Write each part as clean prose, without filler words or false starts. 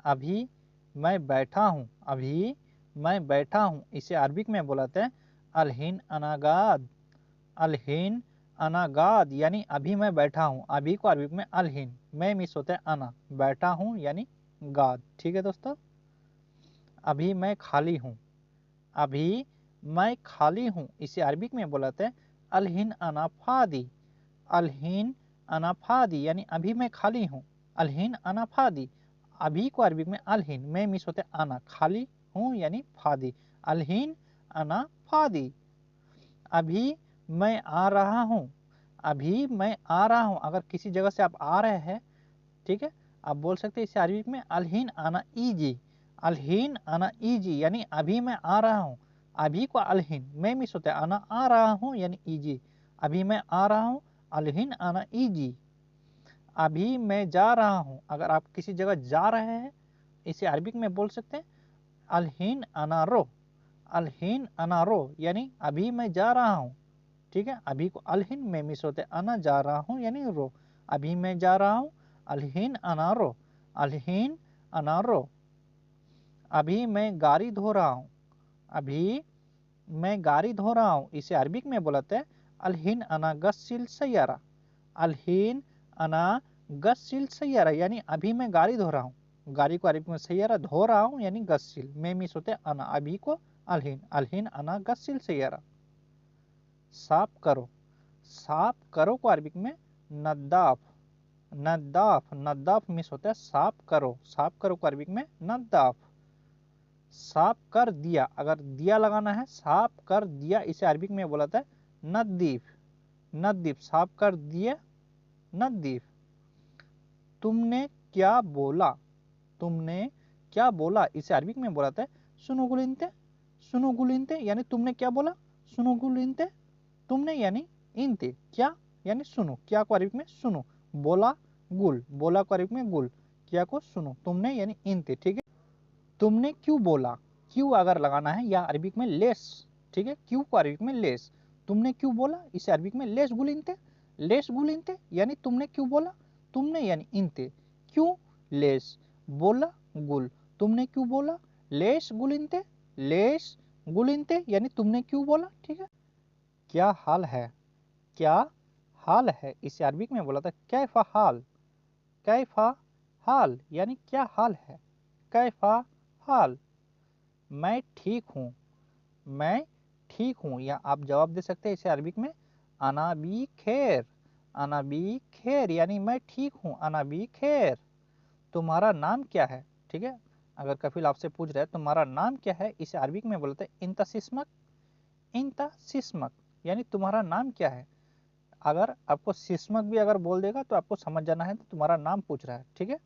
अभी मैं बैठा हूँ, अभी मैं बैठा हूँ, इसे अरबिक में बोलाते हैं अलहीन अनागाद। अलहीन अनागाद यानी अभी मैं बैठा हूँ। अभी को अरबिक में अलहीन, मैं मिस होता है अना, बैठा हूँ यानी गाद। ठीक है दोस्तों। अभी मैं खाली हूँ, अभी मैं खाली हूँ, इसे अरबिक में बोलाते हैं अलहीन अना फादी। अलहीन अना फादी यानी अभी मैं खाली हूँ। अलहीन अना फादी, अभी को अरबिक में अलहीन, मैं मिस होते अना, खाली हूँ यानी फादी। अलहीन अना फादी। अभी मैं आ रहा हूँ, अभी मैं आ रहा हूँ, अगर किसी जगह से आप आ रहे हैं, ठीक है, आप बोल सकते हैं इसे अरबिक में अलहीन अना ईजी। अलहीन अना ईजी यानी अभी मैं आ रहा हूँ। अभी को अलहीन, मैं मिस होता है अना, आ रहा हूँ यानी ईजी। अभी मैं आ रहा हूँ, अलहीन अना ईजी। अभी मैं जा रहा हूँ, अगर आप किसी जगह जा रहे हैं, इसे अरबिक में बोल सकते हैं अलहीन अना रो। अलहीन अना रो यानी अभी मैं जा रहा हूँ। ठीक है, अभी को अलहीन, में मिस होते अना, जा रहा हूँ यानी रो। अभी मैं जा रहा हूँ, अलहीन अना रो। अलहीन अना रो। अभी मैं गाड़ी धो रहा हूँ, अभी मैं गाड़ी धो रहा हूँ, इसे अरबिक में बोलते हैं अलहीन अना गस्सिल सैयारा। अलहीन अना गस्सिल सैयारा यानी अभी मैं गाड़ी धो रहा हूँ। गाड़ी को अरबिक में सैयारा, धो रहा हूँ यानी गस्सिल, में मिस होते अना, अभी को अलहीन। अलहीन अना गस्सिल सैयारा। साफ करो, साफ करो को अरबिक में नद्दाफ। नद्दाफ, नद्दाफ मिस होता है साफ करो। साफ करो को अरबिक में नद्दाफ। साफ कर दिया, अगर दिया लगाना है, साफ कर दिया, इसे अरबिक में बोलाता है नद्दीफ। नद्दीफ, साफ कर दिया, नद्दीफ। तुमने क्या बोला, तुमने क्या बोला, इसे अरबिक में बोलाता है सुनो गुलिनते। सुनो गुलिनते यानी तुमने क्या बोला, सुनो गुलिनते। तुमने यानी इनते, क्या यानी सुनो, क्या को अरबिक में सुनो। बोला गुल, बोला को अरबिक में गुल, क्या को सुनो। तुमने यानी इनते। ठीक है, तुमने क्यों बोला, क्यों अगर लगाना है, या अरबिक में लेस। ठीक है, क्यों को अरबिक में लेस। तुमने क्यों बोला, इसे अरबिक में लेस गुलिनते। लेस गुलिनते यानी तुमने क्यों बोला। तुमने यानी इनते, क्यों लेस, बोला गुल। तुमने क्यों बोला, लेस गुलिनते। लेस गुलिनते यानी तुमने क्यों बोला। ठीक है, क्या हाल है, क्या हाल है, इसे अरबिक में बोला था कैफा हाल। कैफा हाल यानी क्या हाल है। कैफा हाल। मैं ठीक हूँ, मैं ठीक हूँ, या आप जवाब दे सकते हैं इसे अरबिक में अना बी खैर। अना बी खैर यानी मैं ठीक हूँ, अना बी खैर। तुम्हारा नाम क्या है। ठीक है, अगर कफिल आपसे पूछ रहे हैं तुम्हारा नाम क्या है, इसे अरबिक में बोलते हैं इंता सिस्मक। इंता सिस्मक यानी तुम्हारा नाम क्या है। अगर आपको सिस्मक भी अगर बोल देगा तो आपको समझ जाना है तो तुम्हारा नाम पूछ रहा है। ठीक है,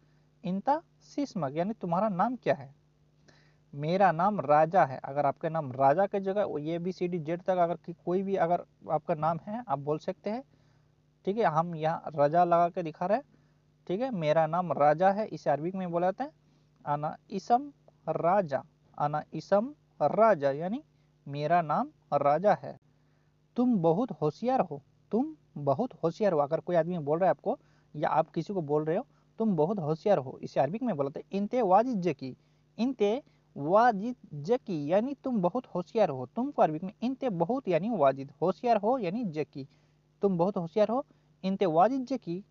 इंता सिस्मक यानी तुम्हारा नाम क्या है। मेरा नाम राजा है, अगर आपका नाम राजा की जगह A B C D Z तक अगर कोई भी अगर आपका नाम है, आप बोल सकते हैं। ठीक है, हम यहाँ राजा लगा के दिखा रहे हैं। ठीक है, मेरा नाम राजा है, इसे अरबिक में बोलाते हैं अना इसम राजा। अना इसम राजा यानी मेरा नाम राजा है। तुम बहुत होशियार हो, तुम बहुत होशियार हो, अगर कोई आदमी बोल रहा है आपको, या आप किसी को बोल रहे हो तुम बहुत होशियार हो, इसे अरबिक में बोलते हैं इंते वाजिद जकी। इंते वाजिद जकी यानी तुम बहुत होशियार हो। तुम को अरबिक में इंते बहुत यानी वाजिद, होशियार हो यानी जकी, तुम बहुत होशियार हो। इंते वाजिद जकी।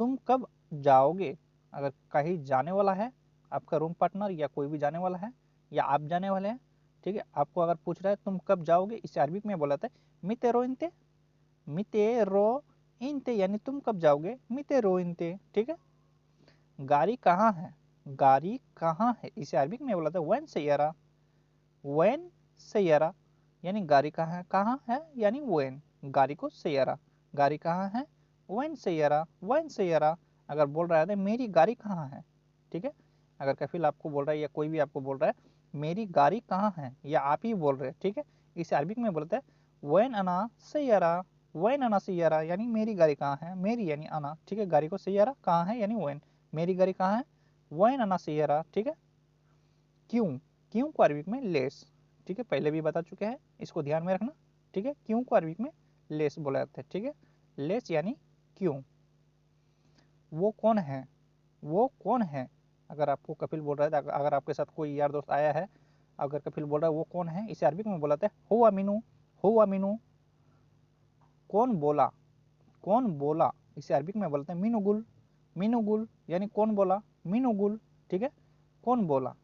तुम कब जाओगे, अगर कहीं जाने वाला है आपका रूम पार्टनर या कोई भी जाने वाला है, या आप जाने वाले हैं। ठीक है, आपको अगर पूछ रहा है तुम कब जाओगे, इसे अरबिक में बोला था मितेरो इंते। मितेरो इंते यानी तुम कब जाओगे, मितेरो इंते। ठीक है, गाड़ी कहाँ है, गाड़ी कहाँ है, इसे अरबिक में बोला था वैन सैयारा। वैन सैयारा यानी गाड़ी कहाँ है यानी वैन, गाड़ी को सैयारा। गाड़ी कहाँ है, वैन सैयारा। वैन सैयारा, अगर बोल रहा है मेरी गाड़ी कहाँ है। ठीक है, अगर कफिल आपको बोल रहा है या कोई भी आपको बोल रहा है मेरी गाड़ी कहाँ है, या आप ही बोल रहे हैं। ठीक है, इसे अरबिक में बोलते हैं वैन अना सैयारा। वैन अना सैयारा यानी मेरी गाड़ी कहाँ है, मेरी यानी अना। ठीक है, गाड़ी को सैयारा कहाँ है यानी वैन, मेरी गाड़ी कहाँ है, वैन अना सैयारा। ठीक है, क्यों, क्यों को अरबिक में लेस। ठीक है, पहले भी बता चुके हैं, इसको ध्यान में रखना। ठीक है, क्यों को अरबिक में लेस बोला जाता है। ठीक है, लेस यानी क्यों। वो कौन है, वो कौन है, अगर आपको कपिल बोल रहा है, अगर आपके साथ कोई यार दोस्त आया है, अगर कपिल बोल रहा है वो कौन है, इसे अरबिक में बोलाते हैं हुआ मीनू, हुआ मीनू। कौन बोला, कौन बोला, इसे अरबिक में बोलते हैं मीनू गुल, मीनू गुल यानी कौन बोला, मीनू गुल। ठीक है, कौन बोला,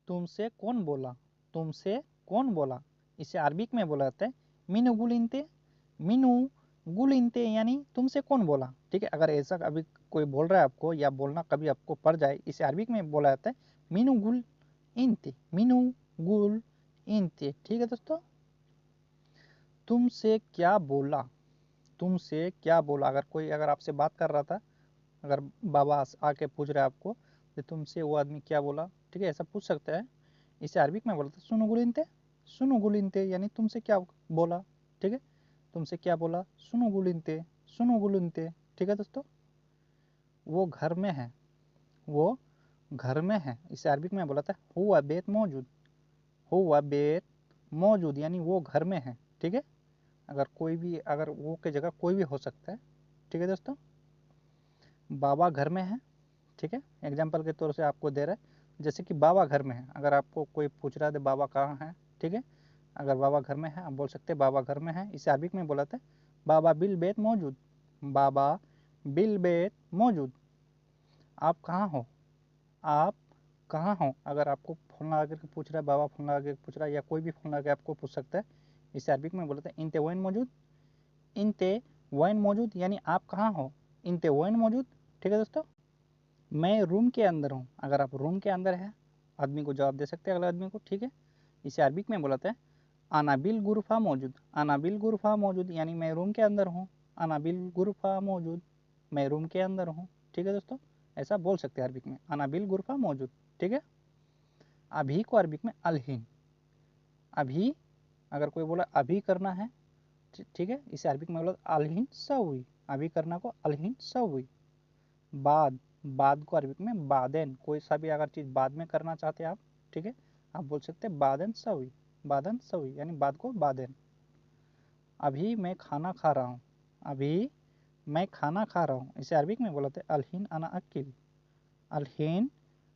तुमसे कौन बोला, तुमसे कौन बोला, इसे अरबिक में बोलाते हैं मीनू गुल इंते, मीनू गुल इंते यानी तुमसे कौन बोला। ठीक है, अगर ऐसा कभी कोई बोल रहा है आपको या बोलना कभी आपको पड़ जाए, इसे अरबिक में बोला जाता है मीनू गुल इंते, मीनू गुल इंते। ठीक है दोस्तों, तुमसे क्या बोला, तुमसे क्या बोला, अगर कोई अगर आपसे बात कर रहा था, अगर बाबा आके पूछ रहे हैं आपको कि तुमसे वो आदमी क्या बोला, ठीक है, ऐसा पूछ सकता है। इसे अरबिक में बोलते हैं सुनु गुलिनते, सुनु गुलिनते यानी तुमसे क्या बोला। ठीक है, तुमसे क्या बोला, सुनु गुलिनते, सुनु गुलिनते। ठीक है दोस्तों, वो घर में है, वो घर में है, इसे अरबिक में बोला था हुआ बेत मौजूद, हुआ बेत मौजूद यानी वो घर में है। ठीक है, अगर कोई भी, अगर वो की जगह कोई भी हो सकता है। ठीक है दोस्तों, बाबा घर में है। ठीक है, एग्जाम्पल के तौर से आपको दे रहा है, जैसे कि बाबा घर में है, अगर आपको कोई पूछ रहा है बाबा कहाँ है। ठीक है, अगर बाबा घर में है, आप बोल सकते हैं बाबा घर में है, इसे अरबिक में बोला था बाबा बिल बेत मौजूद, बाबा बिल बेत मौजूद। आप कहाँ हो, आप कहाँ हो, अगर आपको फोन लगा करके पूछ रहा है, बाबा फोन लगा करके पूछ रहा है, या कोई भी फोन लगा के आपको पूछ सकता है, इसे अरबिक में बोलते हैं इनते वैन मौजूद, इनते वैन मौजूद यानी आप कहाँ हो, इनते वैन मौजूद। ठीक है दोस्तों, मैं रूम के अंदर हूँ, अगर आप रूम के अंदर है, आदमी को जवाब दे सकते हैं अगले आदमी को। ठीक है, इसे अरबिक में बोलाते हैं अनाबिल गुरफा मौजूद, अनाबिल गुरफा मौजूद यानी मैं रूम के अंदर हूँ, अनाबिल गुरफा मौजूद, मैं रूम के अंदर हूँ। ठीक है दोस्तों, ऐसा बोल सकते हैं अरबिक में अनाबिल गुरफा मौजूद। ठीक है, अभी को अरबिक में अलहीन, अभी, अगर कोई बोला अभी करना है, ठीक है, इसे अरबिक में बोला अलहीन सवी, अभी करना को अलहीन सवी। बाद, बाद को अरबिक में बादेन, कोई सा भी अगर चीज़ बाद में करना चाहते हैं आप, ठीक है, आप बोल सकते हैं बादन सवी, बादन सवी यानी बाद को बादेन। अभी मैं खाना खा रहा हूँ, अभी मैं खाना खा रहा हूँ, इसे अरबिक में बोलते हैं अलहीन अना अक्किल, अलहीन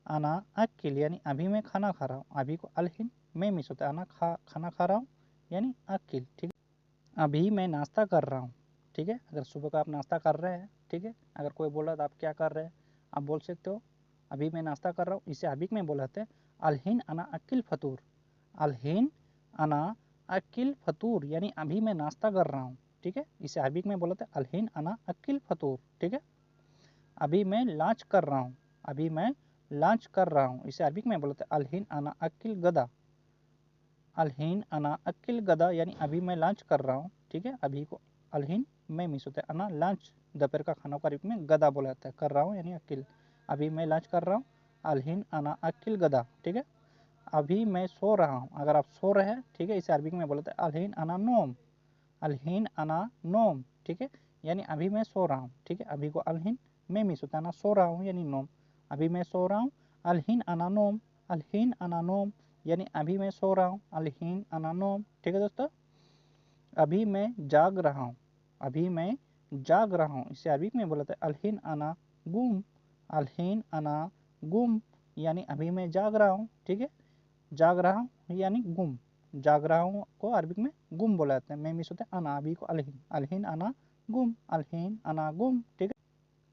अना अक्किल यानी अभी मैं खाना खा रहा हूँ, अभी को अलहीन मैं मिस होता है, अना खाना खा रहा हूँ यानी अक्किल। ठीक है, अभी मैं नाश्ता कर रहा हूँ। ठीक है, अगर सुबह का आप नाश्ता कर रहे हैं, ठीक है, अगर कोई बोला तो आप क्या कर रहे हैं, आप बोल सकते हो अभी मैं नाश्ता कर रहा हूँ, इसे अरबिक में बोलाते हैं अलहीन अना अक्किल फतूर, अलहीन अना अक्किल फतूर यानी अभी मैं नाश्ता कर रहा हूँ। ठीक है, इसे अरबिक में बोलाते हैं अलहीन अना अक्किल फतूर। ठीक है, अभी मैं लंच कर रहा हूँ, अभी मैं लंच कर रहा हूँ, इसे अरबिक में बोलते हैं अलहीन अना अक्किल गदा, अलहीन अना अक्किल गदा यानी अभी मैं लंच कर रहा हूँ। ठीक है, अभी को अलहीन में मिस होता है, अना लंच दोपहर का खाना को अरबिक में गदा बोला जाता है, कर रहा हूँ यानी अक्किल, अभी मैं लंच कर रहा हूँ, अलहीन अना अक्किल गदा। ठीक है, अभी मैं सो रहा हूँ, अगर आप सो रहे हैं, ठीक है, इसे अरबिक में बोलते हैं अलहीन अना नोम, अलहीन अना नोम। ठीक है, यानी अभी मैं सो रहा हूँ। ठीक है, अभी को अलहीन में मिस होता है ना, सो रहा हूँ यानी नोम, अभी मैं सो रहा हूँ, अलहीन अना नोम, अलहीन अना नोम यानी अभी मैं सो रहा हूँ, अलहीन अना नोम। ठीक है दोस्तों, अभी मैं जाग रहा हूँ, अभी मैं जाग रहा हूँ, इसे अरबिक में बोलते हैं अलहीन अना गुम, अलहीन अना गुम यानी अभी मैं जाग रहा हूँ। ठीक है, जाग रहा हूँ यानी गुम, जाग रहा हूँ को अरबिक में गुम बोला जाता है, मैं मिस होता है अना, अभी को अलहीन, अलहीन अना गुम, अलहीन अना गुम। ठीक है,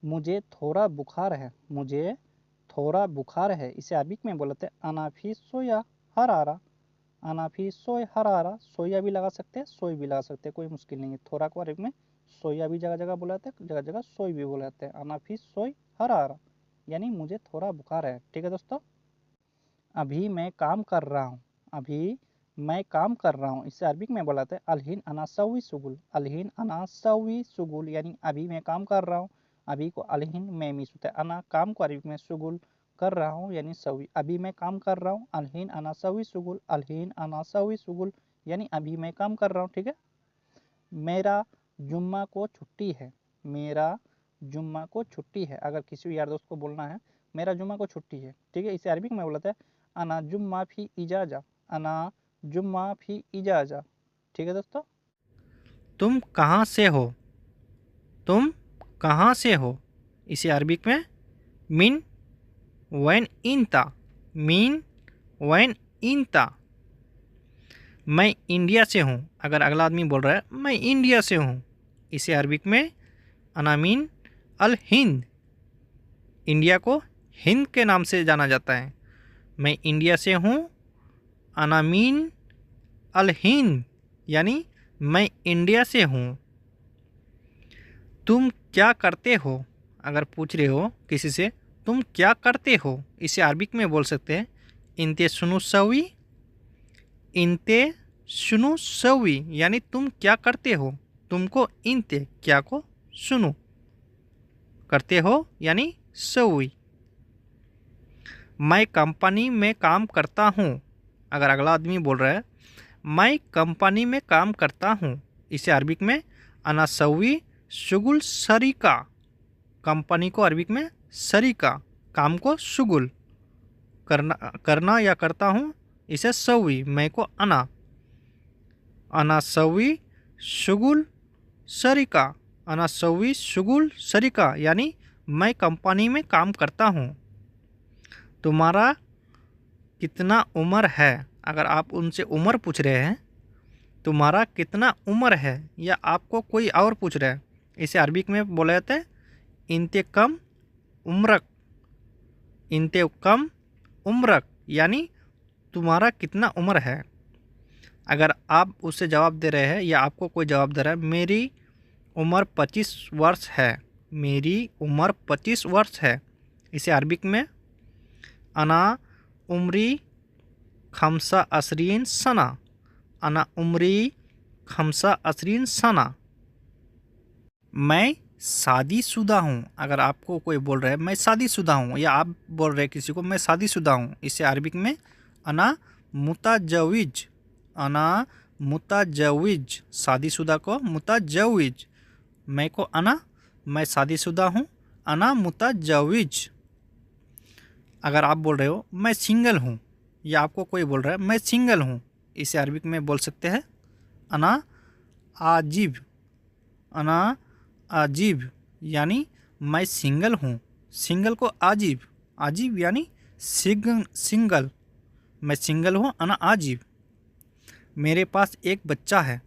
मुझे थोड़ा बुखार है, मुझे थोड़ा बुखार है, इसे अरबिक में बोलते हैं अनाफी सोया हरारा, अनाफी सोय हरारा, सोया भी लगा सकते हैं, सोई भी लगा सकते हैं, कोई मुश्किल नहीं है। थोड़ा को अरबिक में सोया भी जगह जगह बोलाते हैं, जगह जगह सोई भी बोलाते हैं, अनाफी सोय हरारा यानी मुझे थोड़ा बुखार है। ठीक है दोस्तों, अभी मैं काम कर रहा हूँ, अभी मैं काम कर रहा हूँ, इससे अरबिक में बोलाते हैं अलहीन अना सवी सुगुल, अलहीन अना सवी सुगुल यानी अभी मैं काम कर रहा हूँ, अभी को अलहीन में मिस होता है, अना काम को अरबिक में सुगुल कर रहा हूँ यानी सवी, अभी मैं काम कर रहा हूँ, अलहीन अना सवी सुगुल, अलहीन अना सवी सुगुल यानी अभी मैं काम कर रहा हूँ। ठीक है, मेरा जुम्मा को छुट्टी है, मेरा जुम्मा को छुट्टी है, अगर किसी भी यार दोस्त को बोलना है मेरा जुम्मा को छुट्टी है। ठीक है, इसे अरबिक में बोलता है अना जुम्मा फी इजाजा, अना जुम्मा फी इजाजा। ठीक है दोस्तों, तुम कहाँ से हो, तुम कहाँ से हो, इसे अरबिक में मिन वैन इंता मीन वैन इंता। मैं इंडिया से हूँ, अगर अगला आदमी बोल रहा है मैं इंडिया से हूँ, इसे अरबिक में अना मीन अल हिंद। इंडिया को हिंद के नाम से जाना जाता है। मैं इंडिया से हूँ, अना मीन अल हिंद, यानी मैं इंडिया से हूँ। तुम क्या करते हो, अगर पूछ रहे हो किसी से तुम क्या करते हो, इसे अरबिक में बोल सकते हैं इंते सुनु सवी। इंते सुनु सवी यानी तुम क्या करते हो, तुमको इंते क्या को सुनु करते हो यानी सवी। मैं कंपनी में काम करता हूँ, अगर अगला आदमी बोल रहा है मैं कंपनी में काम करता हूँ, इसे अरबिक में अना सवी शुगुल सरीका। कंपनी को अरबिक में सरीका, काम को शुगुल करना या करता हूँ, इसे सवी। मैं को अना सवी शुगुल सरीका। अना सवी शुगुल सरीका यानी मैं कंपनी में काम करता हूँ। तुम्हारा कितना उम्र है, अगर आप उनसे उम्र पूछ रहे हैं तुम्हारा कितना उम्र है, या आपको कोई और पूछ रहा है, इसे अरबिक में बोला जाता है इंते कम उम्रक। इंते कम उम्रक यानी तुम्हारा कितना उम्र है। अगर आप उससे जवाब दे रहे हैं या आपको कोई जवाब दे रहा है मेरी उम्र 25 वर्ष है, मेरी उम्र 25 वर्ष है, इसे अरबिक में अना उम्री खमसा असरीन सना। अना उम्री खमसा असरीन सना। मैं शादीशुदा हूँ, अगर आपको कोई बोल रहा है मैं शादीशुदा हूँ, या आप बोल रहे हैं किसी को मैं शादीशुदा हूँ, इसे अरबिक में अना मुताजविज। अना मुताजविज, शादीशुदा को मुताजविज, मैं को अना मैं शादीशुदा हूँ, अना मुताजविज। अगर आप बोल रहे हो मैं सिंगल हूँ, या आपको कोई बोल रहा है मैं सिंगल हूँ, इसे अरबिक में बोल सकते हैं अना आजिब। अना आजिब यानी मैं सिंगल हूँ, सिंगल को आजिब, आजिब यानी सिंगल, मैं सिंगल हूँ, अना आजिब। मेरे पास एक बच्चा है,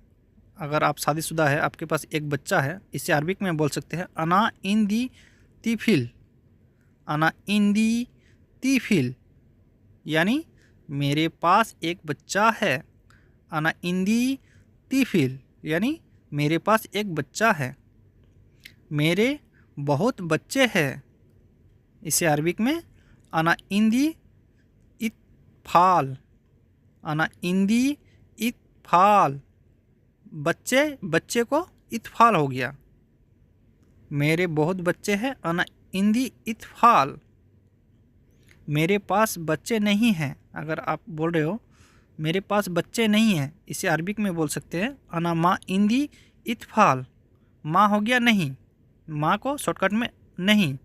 अगर आप शादीशुदा है आपके पास एक बच्चा है, इसे अरबिक में बोल सकते हैं अना इंदी तीफिल। अना इंदी तीफिल यानी मेरे पास एक बच्चा है। अना इंदी तीफिल यानी मेरे पास एक बच्चा है। मेरे बहुत बच्चे हैं, इसे अरबिक में अना इंदी इत्फाल। अना इंदी इत्फाल, बच्चे को इत्फाल हो गया। मेरे बहुत बच्चे हैं, अना इंदी इत्फाल। मेरे पास बच्चे नहीं हैं, अगर आप बोल रहे हो मेरे पास बच्चे नहीं हैं, इसे अरबिक में बोल सकते हैं अना मा इंदी इत्फाल। माँ हो गया नहीं, माँ को शॉर्टकट में नहीं,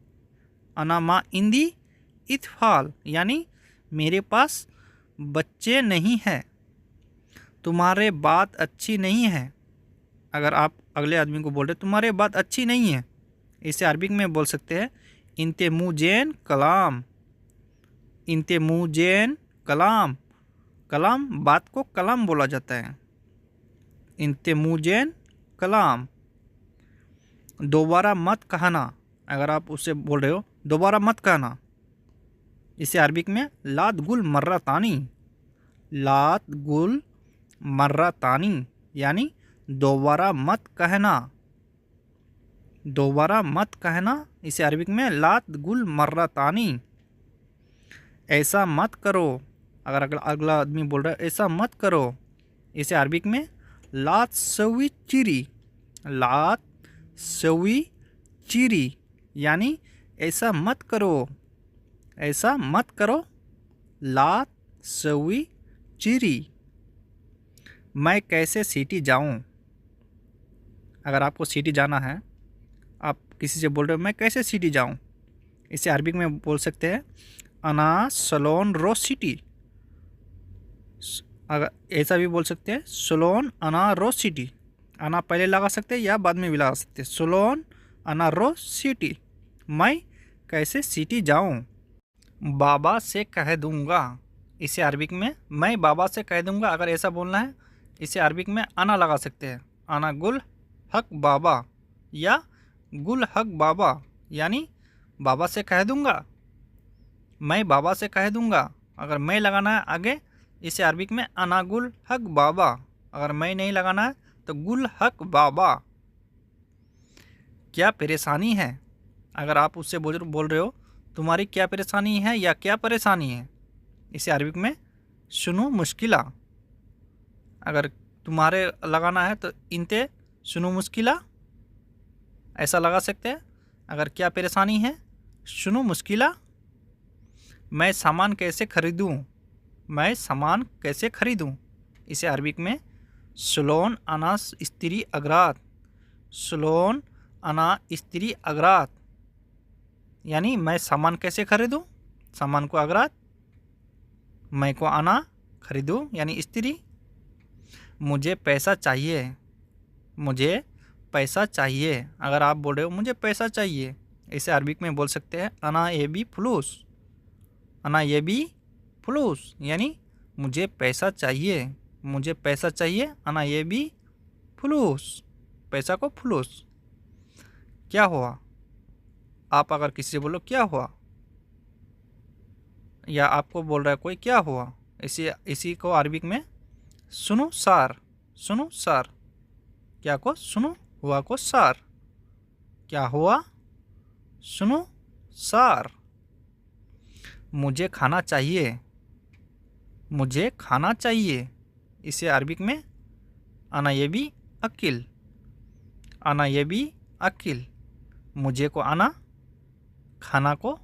अना मा इंदी इत्फाल यानी मेरे पास बच्चे नहीं हैं। तुम्हारे बात अच्छी नहीं है, अगर आप अगले आदमी को बोल रहे तुम्हारे बात अच्छी नहीं है, इसे अरबिक में बोल सकते हैं इंते मुजेन कलाम। इंते मुजेन कलाम, कलाम बात को कलाम बोला जाता है। इंते मुजेन कलाम। दोबारा मत कहना, अगर आप उससे बोल रहे हो दोबारा मत कहना, इसे अरबिक में लात गुल मर्रा तानी। लात गुल मर्रा तानी यानी दोबारा मत कहना। दोबारा मत कहना, इसे अरबिक में लात गुल मर्रा तानी। ऐसा मत करो, अगर अगला आदमी बोल रहा है ऐसा मत करो, इसे अरबिक में लात सवी चिरी। लात सवी चिरी यानी ऐसा मत करो, ऐसा मत करो, लात सवी चिरी। मैं कैसे सिटी जाऊं, अगर आपको सिटी जाना है, आप किसी से बोल रहे हो मैं कैसे सिटी जाऊं, इसे अरबिक में बोल सकते हैं अना सलोन रो सिटी। अगर ऐसा भी बोल सकते हैं सलोन अना रो सिटी, अना पहले लगा सकते हैं या बाद में भी लगा सकते हैं। सलोन अना रो सिटी, मैं कैसे सिटी जाऊं। बाबा से कह दूंगा, इसे अरबिक में मैं बाबा से कह दूंगा। अगर ऐसा बोलना है इसे अरबिक में अना लगा सकते हैं, अना गुल हक बाबा या गुल हक बाबा, यानी बाबा से कह दूंगा, मैं बाबा से कह दूंगा। अगर मैं लगाना है आगे इसे अरबिक में अना गुल हक बाबा, अगर मैं नहीं लगाना है तो गुल हक बाबा। क्या परेशानी है, अगर आप उससे बोल रहे हो तुम्हारी क्या परेशानी है या क्या परेशानी है, इसे अरबिक में सुनो मुश्किला। अगर तुम्हारे लगाना है तो इनते सुनो मुश्किला ऐसा लगा सकते हैं। अगर क्या परेशानी है सुनो मुश्किला। मैं सामान कैसे खरीदूं, मैं सामान कैसे खरीदूं, इसे अरबिक में सुलोन अना स्त्री अगरात, सुलोन अना स्त्री अगरात, यानी मैं सामान कैसे खरीदूं, सामान को अगरात, मैं को आना खरीदूं यानी स्त्री। मुझे पैसा चाहिए, मुझे पैसा चाहिए। अगर आप बोल रहे हो मुझे पैसा चाहिए, इसे अरबिक में बोल सकते हैं अना ये भी फ्लूस, अना ये भी फ्लूस, यानी मुझे पैसा चाहिए, मुझे पैसा चाहिए, अना ये भी फ्लूस, पैसा को फ्लूस। क्या हुआ, आप अगर किसी से बोलो क्या हुआ, या आपको बोल रहा है कोई क्या हुआ, इसी को अरबिक में सुनो सार, सुनो सार। क्या को सुनो, हुआ को सार, क्या हुआ सुनो सार। मुझे खाना चाहिए, मुझे खाना चाहिए, इसे अरबिक में अना ये भी अकिल, अना ये भी अकिल, मुझे को आना, खाना को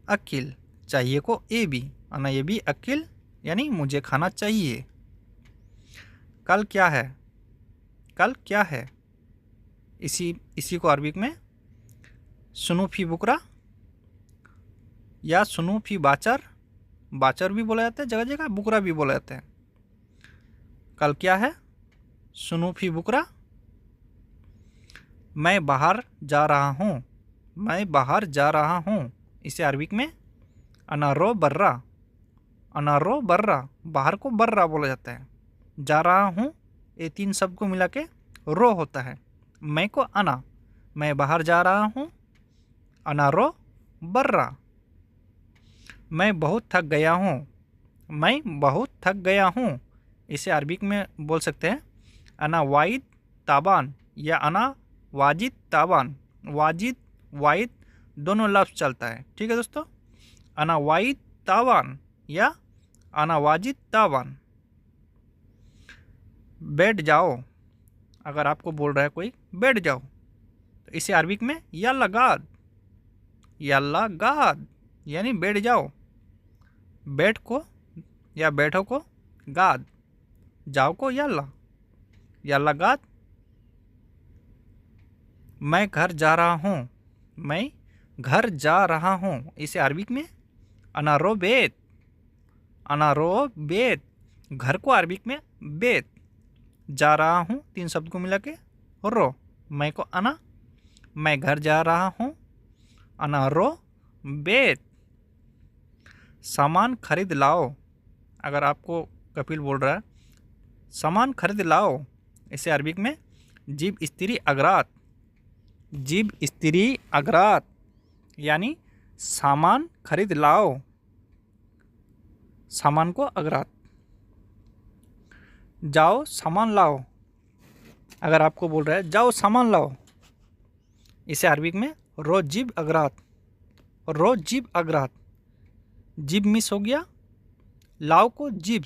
अकिल, चाहिए को ए भी, अना ये भी अकिल, यानी मुझे खाना चाहिए। कल क्या है, कल क्या है, इसी को अरबिक में सुनो फी बुकरा या सुनो फी बाचर, बाचर भी बोला जाता है जगह जगह, बुकरा भी बोला जाता है। कल क्या है सुनो फी बुकरा। मैं बाहर जा रहा हूँ, मैं बाहर जा रहा हूँ, इसे अरबिक में अनारो बर्रा, अनारो बर्रा, बाहर को बर्रा बोला जाता है। जा रहा हूँ ये तीन शब्द को मिला के रो होता है। मैं को अना, मैं बाहर जा रहा हूँ, अनारो बर्रा। मैं बहुत थक गया हूँ, मैं बहुत थक गया हूँ, इसे अरबिक में बोल सकते हैं अना वाइद ताबान या अना वाजिद ताबान। वाजिद वाइद दोनों लफ्ज़ चलता है, ठीक है दोस्तों। अना वाइद ताबान या अना वाजिद ताबान। बैठ जाओ, अगर आपको बोल रहा है कोई बैठ जाओ तो इसे अरबिक में यल्ला गाद, यल्ला गाद, यानी बैठ जाओ। बैठ को या बैठो को गाद, जाओ को यल्ला, यल्ला गाद। मैं घर जा रहा हूँ, मैं घर जा रहा हूँ, इसे अरबिक में अनारो बेत, अनारो बेत, घर को अरबिक में बेत, जा रहा हूँ तीन शब्द को मिला के रो, मैं को अना, मैं घर जा रहा हूँ, अनारो बेत। सामान खरीद लाओ, अगर आपको कपिल बोल रहा है सामान खरीद लाओ, इसे अरबिक में जीब स्त्री अगरात, जीब स्त्री अगरात, यानी सामान खरीद लाओ, सामान को अगरात। जाओ सामान लाओ, अगर आपको बोल रहा है जाओ सामान लाओ, इसे अरबिक में रो जीब अगरात, रो जीब अगरात। जीब मिस हो गया, लाओ को जीब,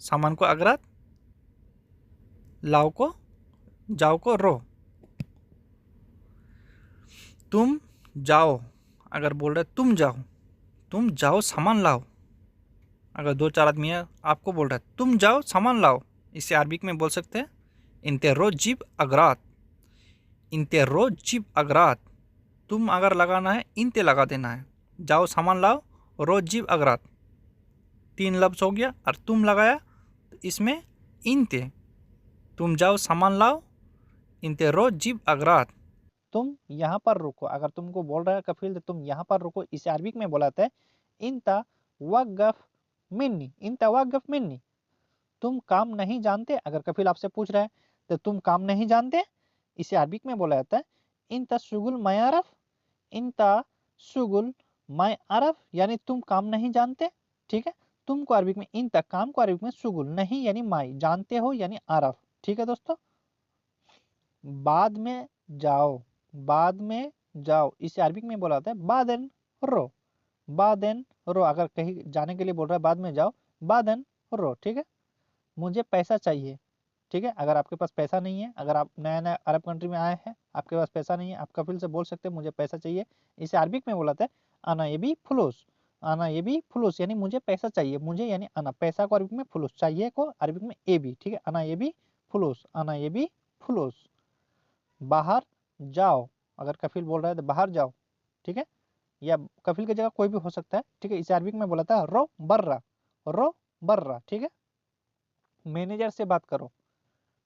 सामान को अगरात, लाओ को जाओ को रो। तुम जाओ, अगर बोल रहे तुम जाओ, तुम जाओ सामान लाओ, अगर दो चार आदमी है आपको बोल रहा है तुम जाओ सामान लाओ, इसे अरबिक में बोल सकते हैं इंते रो जीब अगरात, इंते रो जीब अगरात। तुम अगर लगाना है इंते लगा देना है, जाओ सामान लाओ, रो जीब अगरात, तीन लफ्ज़ हो गया। और तुम लगाया तो इसमें इंते, तुम जाओ सामान लाओ, इंते रो जीब अगरात। तुम यहाँ पर रुको। अगर तुमको बोल रहा है कफिल तो तुम यहाँ पर रुको, इसे अरबिक में बोलाते हैं इंता वक्फ मिन्नी, इंता वक्फ मिन्नी। तुम काम नहीं जानते, अगर कफिल आपसे पूछ रहा है तो तुम काम नहीं जानते, इसे अरबिक में बोला जाता है इंता शुगुल मैं अरफ, इंता शुगुल मैं अरफ, यानी तुम काम नहीं जानते। ठीक है, तुमको अरबिक में इंता, काम को अरबिक में शुगुल, नहीं यानी माई, जानते हो यानी अरफ। ठीक है दोस्तों। बाद में जाओ, बाद में जाओ, इसे अरबिक में बोला जाता है बादन रो, बादन रो। अगर कहीं जाने के लिए बोल रहा है बाद में जाओ, बादन रो। ठीक है, मुझे पैसा चाहिए। ठीक है, अगर आपके पास पैसा नहीं है, अगर आप नया नया अरब कंट्री में आए हैं, आपके पास पैसा नहीं है, आप कफिल से बोल सकते हैं मुझे पैसा चाहिए। इसे अरबिक में बोलाते हैं आना ये भी फुलूस, आना ये भी फुलूस, यानी मुझे पैसा चाहिए, मुझे यानी आना, पैसा को अरबिक में फुलूस, चाहिए को अरबिक में ए भी। ठीक है, आना ये भी फुलूस, आना ये भी फुलूस। बाहर जाओ, अगर कफिल बोल रहा है तो बाहर जाओ। ठीक है, या कफिल की जगह कोई भी हो सकता है। ठीक है, इसे अरबिक में बोलाता है रो बर्रा, रो बर्रा। ठीक है, मैनेजर से बात करो,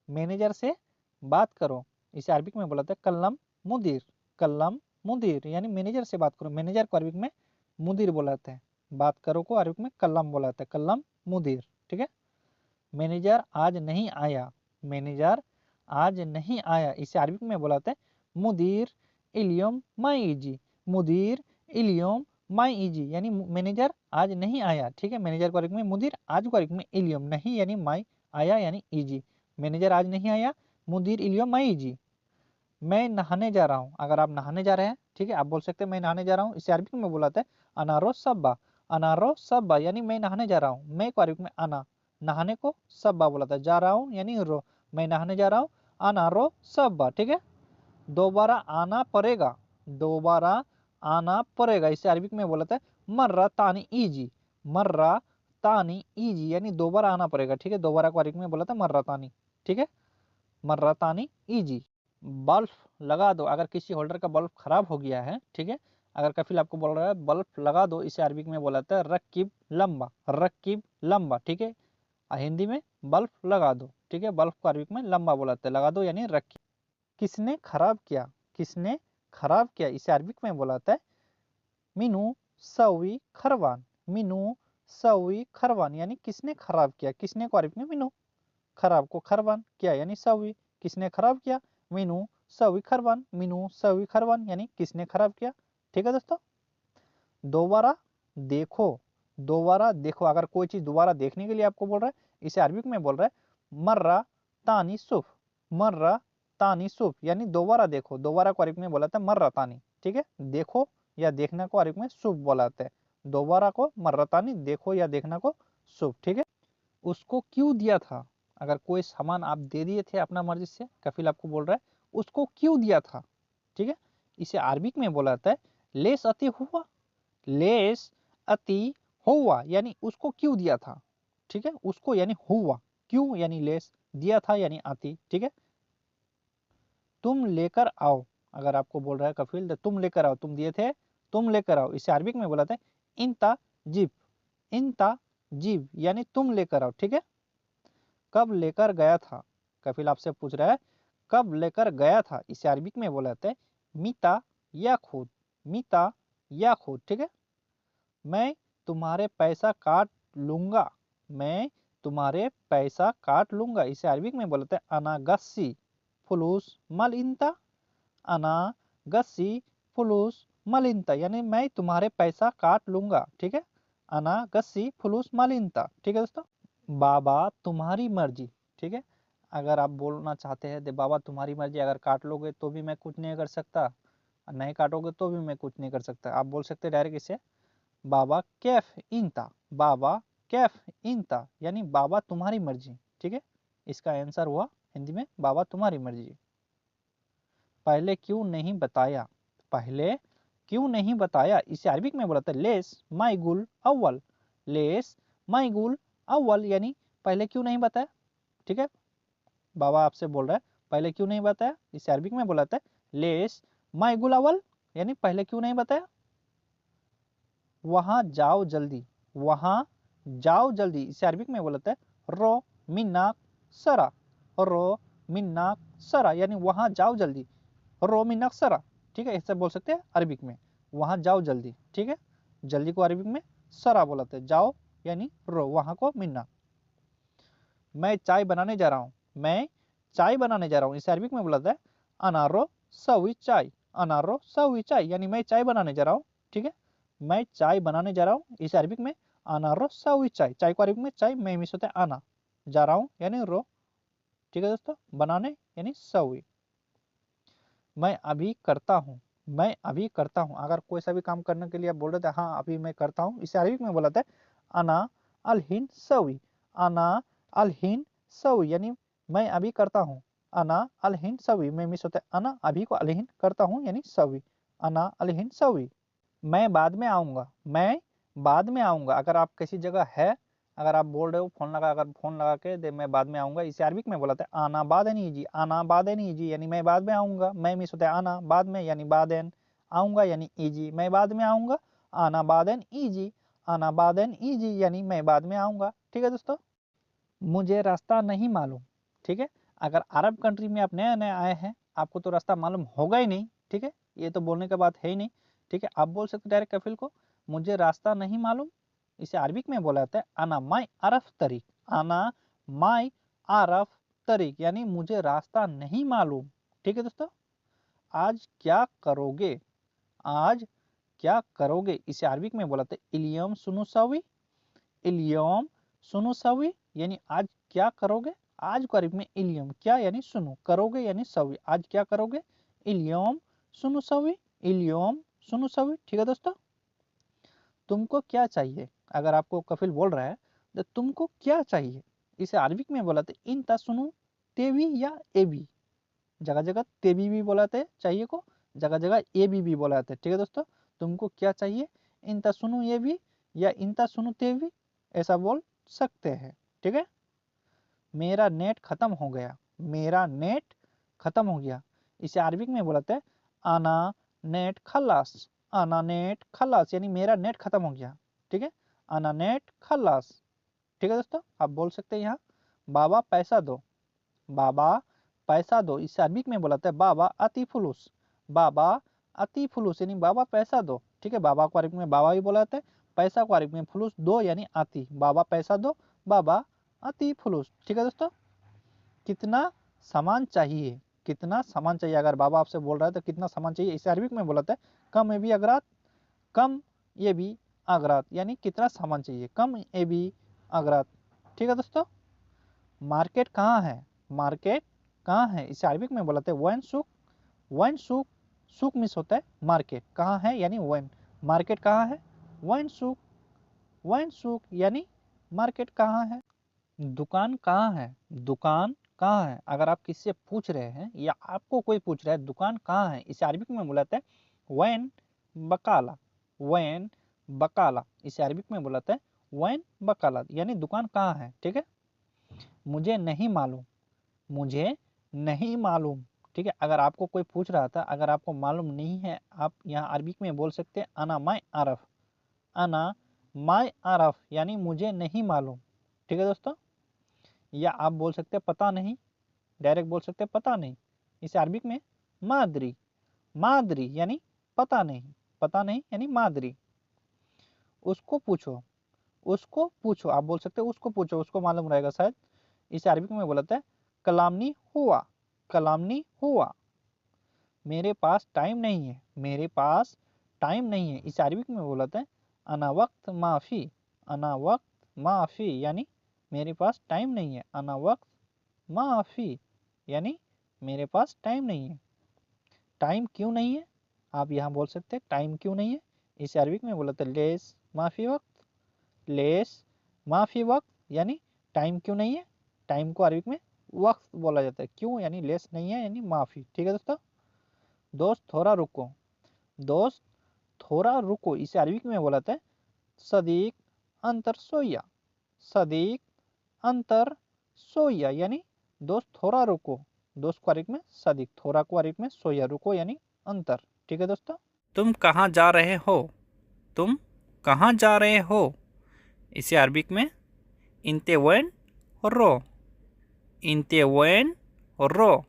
मैनेजर से बात करो, इसे अरबिक में बोलाते हैं कल्लम मुदीर, कल्लम मुदीर, यानी मैनेजर से बात करो। मैनेजर को अरबिक में मुदीर बोलाते हैं, बात करो को अरबिक में कल्लम बोलाते हैं, कल्लम मुदीर। ठीक है, मैनेजर आज नहीं आया, मैनेजर आज नहीं आया, इसे अरबिक में बोलाते हैं मुदीर इलियम माईजी, मुदीर इलियम माईजी, यानी मैनेजर आज नहीं आया। ठीक है, मैनेजर को अरबिक में मुदीर, आज को अरबिक में इलियम, नहीं यानी माई, आया यानी इजी। मैनेजर आज नहीं आया, मुदीर इलियम माईजी। मैं नहाने जा रहा हूँ, अगर आप नहाने जा रहे हैं, ठीक है, आप बोल सकते हैं मैं नहाने जा रहा हूँ, इसे अरबिक में बुलाते हैं अनारो सब्बा, अनारो सब्बा, यानी मैं नहाने जा रहा हूँ। मैं को अरबिक में आना, नहाने को सब्बा बुलाता है, जा रहा हूँ यानी रो, मैं नहाने जा रहा हूँ, अनारो सब्बा। ठीक है, दोबारा आना पड़ेगा, दोबारा आना पड़ेगा, इसे अरबिक में बोलाता है मर्रा तानी इजी, मर्रा तानी इजी, यानी दोबारा आना पड़ेगा। ठीक है, दोबारा को अरबिक में बोलाता है मर्रा तानी। ठीक है, मर्रा तानी इजी। बल्ब लगा दो, अगर किसी होल्डर का बल्ब खराब हो गया है, ठीक है, अगर कफिल आपको बोल रहा है बल्ब लगा दो, इसे अरबिक में बोलाता है रकीब लंबा, रकीब लंबा। ठीक है, हिंदी में बल्ब लगा दो। ठीक है, बल्ब को अरबिक में लंबा बोलाते हैं, लगा दो यानी रकीब। किसने खराब किया, किसने खराब किया, इसे अरबिक में बोलाता है मीनू सवी खरवान, मीनू सवी खरवान, यानी किसने खराब किया, किसने को अरबिक में मीनू, खराब को खरवान, किया यानी सवी, किसने खराब किया, मीनू सवी खरवान, मीनू सवी खरवान, यानी किसने खराब किया। ठीक है दोस्तों। दोबारा देखो, दोबारा देखो, अगर कोई चीज दोबारा देखने के लिए आपको बोल रहा है, इसे अरबिक में बोल रहा है मर्रा तानी सुफ, मर्रा तानी सुफ, यानी दोबारा देखो, दोबारा को अरबिक में बोलाता है मर्रा तानी। ठीक है, देखो या देखना को अरबिक में सुफ बोलाते हैं, दोबारा को मर्रा तानी, देखो या देखना को सुफ। ठीक है, उसको क्यों दिया था, अगर कोई सामान आप दे दिए थे अपना मर्जी से, कफिल आपको बोल रहा है उसको क्यों दिया था। ठीक है, इसे अरबिक में बोला जाता है लेस अति हुआ, लेस अति हुआ, यानी उसको क्यों दिया था। ठीक है, उसको यानी हुआ, क्यों यानी लेस, दिया था यानी अति। ठीक है, तुम लेकर आओ, अगर आपको बोल रहा है कफिल तो तुम लेकर आओ, तुम दिए थे तुम लेकर आओ, इसे अरबिक में बोला था इंता जीप, इंता जीप, यानी तुम लेकर आओ। ठीक है, कब लेकर गया था, कफिल आपसे पूछ रहा है कब लेकर गया था, इसे अरबिक में बोला जाता है मीता या खुद, मीता या खुद। ठीक है, मैं तुम्हारे पैसा काट लूंगा, मैं तुम्हारे पैसा काट लूंगा, इसे अरबिक में बोलते हैं अना गस्सी फुलूस मल इंता, अना गस्सी फुलूस मल इंता, यानी मैं तुम्हारे पैसा काट लूंगा। ठीक है, अना गस्सी फुलूस मल इंता। ठीक है दोस्तों। बाबा तुम्हारी मर्जी। ठीक है, अगर आप बोलना चाहते हैं तो बाबा तुम्हारी मर्जी, अगर काट लोगे तो भी मैं कुछ नहीं कर सकता, नहीं काटोगे तो भी मैं कुछ नहीं कर सकता, आप बोल सकते हैं डायरेक्ट इसे बाबा कैफ इंता, बाबा कैफ इंता, यानी बाबा तुम्हारी मर्जी। ठीक है, इसका आंसर हुआ हिंदी में बाबा तुम्हारी मर्जी। पहले क्यों नहीं बताया, पहले क्यों नहीं बताया, इसे अरबिक में बोलते हैं लेस माई गुल अव्वल, लेस माई गुल अव्वल, यानी पहले क्यों नहीं बताया। ठीक है, बाबा आपसे बोल रहा है पहले क्यों नहीं बताया, इसे अरबिक में बोलाता है लेस माई गुल अव्वल, यानी पहले क्यों नहीं बताया। वहां जाओ जल्दी, वहां जाओ जल्दी, इसे अरबिक में बोलाता है रो मिन्ना सरा, रो मिन्ना सरा, यानी वहां जाओ जल्दी, रो मिन अक्सरा, ठीक है, ऐसे बोल सकते हैं अरबिक में, वहाँ जाओ जल्दी, ठीक है। जल्दी को अरबिक में सरा बोलते हैं, जाओ यानी रो, वहाँ को मिन्ना। मैं चाय बनाने जा रहा हूँ, मैं चाय बनाने जा रहा हूँ, इसे अरबिक में बोलता है अनारो सवी चाय, अनारो सवी चाय यानी मैं चाय बनाने जा रहा हूँ, ठीक है। मैं चाय बनाने जा रहा हूँ, इसे अरबिक में अनारो सवी चाय, चाय को अरबिक में चाय में मिस होता है आना, जा रहा हूँ यानी रो, ठीक है दोस्तों, बनाने यानी सवी। मैं अभी करता हूँ, मैं अभी करता हूँ, अगर कोई सा भी काम करने के लिए आप बोल रहे थे हाँ अभी मैं करता हूँ, इसे अरबिक में बोला था अना अलहिन सवी, अना अलहिन सवी यानी मैं अभी करता हूँ, अना अलहिन सवी में मिस होता है अना, अभी को अलहिन करता हूँ यानी सवी, अना अलहिन सवी। मैं बाद में आऊँगा, मैं बाद में आऊँगा, अगर आप किसी जगह है, अगर आप बोल रहे हो फोन लगा, अगर फोन लगा के दे मैं बाद में आऊँगा, इसे अरबिक में बोला था आना बादेन इजी, आना बादेन इजी यानी मैं बाद में आऊँगा, मैं मिस होता है आना बाद में यानी बादेन, आऊँगा यानी इजी, मैं बाद में आऊँगा, आना बादेन इजी, आना बादेन इजी यानी मैं बाद में आऊँगा, ठीक है दोस्तों। मुझे रास्ता नहीं मालूम, ठीक है, अगर अरब कंट्री में आप नए नए आए हैं, आपको तो रास्ता मालूम होगा ही नहीं, ठीक है, ये तो बोलने का बात है ही नहीं, ठीक है। आप बोल सकते डायरेक्ट कफिल को मुझे रास्ता नहीं मालूम, इसे अरबिक में बोला जाता है आना माई अरफ तरीक, आना माई अरफ तरीक यानी मुझे रास्ता नहीं मालूम, ठीक है दोस्तों। आज क्या करोगे, आज क्या करोगे, इसे अरबिक में बोला था इलियम सुनुसावी, इलियम सुनुसावी यानी आज क्या करोगे, आज को अरबी में इलियम क्या यानी सुनो, करोगे यानी सवी, आज क्या करोगे, इलियम सुनुसावी, इलियम सुनुसावी, ठीक है दोस्तों। तुमको क्या चाहिए, अगर आपको कफिल बोल रहा है तो तुमको क्या चाहिए, इसे अरबिक में बोलाते इन सुनु तेवी या एबी, जगह जगह तेबी भी बोलाते चाहिए को, जगह जगह एबी भी बोलाते, ठीक है दोस्तों। तुमको क्या चाहिए, इन सुनु ये भी या इन सुनु तेवी, ऐसा बोल सकते हैं, ठीक है। मेरा नेट खत्म हो गया, मेरा नेट खत्म हो गया, इसे अरबिक में बोलाते हैं आना नेट खलास, आना नेट खलास यानी मेरा नेट खत्म हो गया, ठीक है, आना नेट खलास, ठीक है दोस्तों। आप बोल सकते हैं यहाँ बाबा पैसा दो, बाबा पैसा दो, इसे अरबिक में बोलाते हैं बाबा अति फुलूस, बाबा अति फुलूस यानी बाबा पैसा दो, ठीक है, बाबा को अरबिक में बाबा भी बोलाते हैं, पैसा को अरबिक में फुलूस दो यानी आती, बाबा पैसा दो, बाबा अति फुलूस, ठीक है दोस्तों। कितना सामान चाहिए, कितना सामान चाहिए, अगर बाबा आपसे बोल रहा है तो कितना सामान चाहिए, इसे अरबिक में बोलाते हैं कम ए भी अगरात, कम ये भी अगरात यानी कितना सामान चाहिए, कम ए भी अगरात, ठीक है दोस्तों। मार्केट कहाँ है, मार्केट कहाँ है, इसे अरबिक में बोलाते हैं वैन सुक, वैन सुक, सुक मिस होता है मार्केट, कहाँ है यानी वैन, मार्केट कहाँ है, वैन सुक, वैन सुक यानी मार्केट कहाँ है। दुकान कहाँ है, दुकान कहाँ है, अगर आप किसी से पूछ रहे हैं या आपको कोई पूछ रहा है दुकान कहाँ है, इसे अरबिक में बुलाते हैं वैन बकाला, वैन बकाला, इसे अरबिक में बुलाते हैं वैन बकाला यानी दुकान कहाँ है, ठीक है। मुझे नहीं मालूम, मुझे नहीं मालूम, ठीक है, अगर आपको कोई पूछ रहा था, अगर आपको मालूम नहीं है, आप यहाँ अरबिक में बोल सकते हैं अना माई आरफ, अना माई आरफ यानी मुझे नहीं मालूम, ठीक है दोस्तों। या आप बोल सकते हैं पता नहीं, डायरेक्ट बोल सकते हैं पता नहीं, इसे अरबिक में मादरी, मादरी यानी पता नहीं, पता नहीं यानी मादरी। उसको पूछो, उसको पूछो, आप बोल सकते हैं उसको पूछो, उसको मालूम रहेगा शायद, इसे अरबिक में बोलते हैं कलामनी हुआ, कलामनी हुआ। मेरे पास टाइम नहीं है, मेरे पास टाइम नहीं है, इसे अरबिक में बोलते हैं अना वक्त माफ़ी, अना वक्त माफ़ी यानी मेरे पास टाइम नहीं है, अना वक्त माफ़ी यानी मेरे पास टाइम नहीं है। टाइम क्यों नहीं है, आप यहाँ बोल सकते हैं टाइम क्यों नहीं है, इसे अरबिक में बोलते हैं लेस माफ़ी वक्त, लेस माफ़ी वक्त यानी टाइम क्यों नहीं है, टाइम को अरबिक में वक्त बोला जाता है, क्यों यानी लेस नहीं है यानी माफ़ी, ठीक है दोस्तों। दोस्त थोड़ा रुको, दोस्त थोड़ा रुको, इसे अरबिक में बोलाते हैं सदीक अंतर सोया, सदीक अंतर सोया यानी दोस्त थोड़ा रुको, दोस्त को अरबिक में सदीक, थोड़ा को अरबिक में सोया, रुको यानी अंतर, ठीक है दोस्तों। तुम कहाँ जा रहे हो, तुम कहाँ जा रहे हो, इसे अरबिक में इंते वन रो, इंते वन रो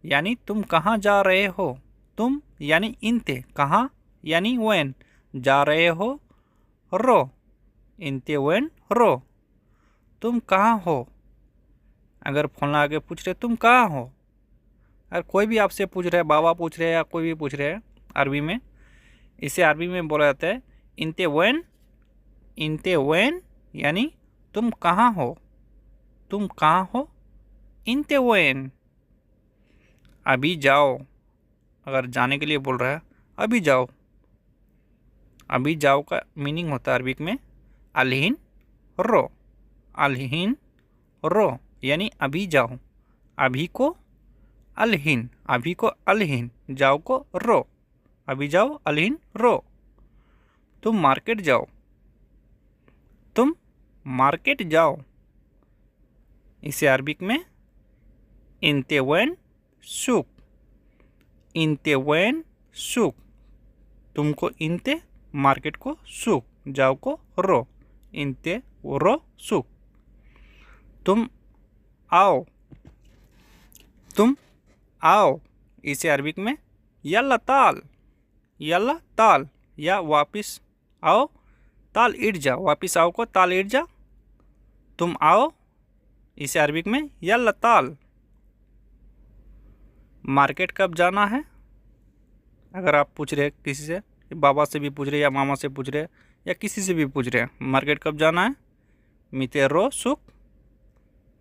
यानी तुम कहाँ जा रहे हो, तुम यानी इंते, कहाँ यानी वेन, जा रहे हो रो, इंते वेन रो, तुम कहाँ हो। अगर फोन लगा के पूछ रहे तुम कहाँ हो, अगर कोई भी आपसे पूछ रहा है, बाबा पूछ रहे हैं या कोई भी पूछ रहे हैं अरबी में, इसे अरबी में बोला जाता है इंते वेन। इंते वेन यानी तुम कहाँ हो, तुम कहाँ हो, इंते वेन। अभी जाओ, अगर जाने के लिए बोल रहा है अभी जाओ। अभी जाओ का मीनिंग होता है अरबिक में अलहिन रो, अलहिन रो यानी अभी जाओ। अभी को अलहिन, अभी को अलहिन, जाओ को रो, अभी जाओ अलहिन रो। तुम मार्केट जाओ, तुम मार्केट जाओ। इसे अरबिक में इंते वेन सुक, इंते वेन सुक, तुमको इंते, मार्केट को सुक, जाओ को रो, इंते रो सुक। तुम आओ, तुम आओ। इसे अरबिक में यल्ला ताल, यल्ला ताल या वापिस आओ, ताल इट जा, वापिस आओ को ताल इट जा। तुम आओ, इसे अरबिक में यल्ला ताल। मार्केट कब जाना है, अगर आप पूछ रहे किसी से, बाबा से भी पूछ रहे या मामा से पूछ रहे या किसी से भी पूछ रहे हैं मार्केट कब जाना है, मितेरो सुक,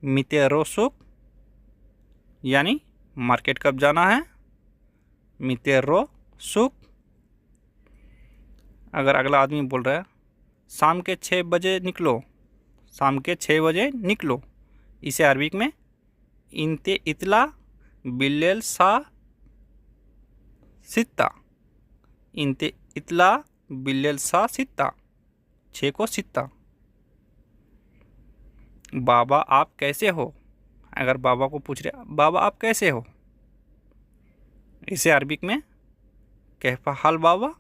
मितेरो सुक यानी मार्केट कब जाना है, मितेरो सुक। अगर अगला आदमी बोल रहा है शाम के 6 बजे निकलो, शाम के 6 बजे निकलो। इसे अरबिक में इंते इतला बिल्लेल सा सित्ता, इंते इतला बिल्लेल सा सित्ता, 6 को सित्ता। बाबा आप कैसे हो, अगर बाबा को पूछ रहे बाबा आप कैसे हो, इसे अरबिक में कैफा हाल बाबा,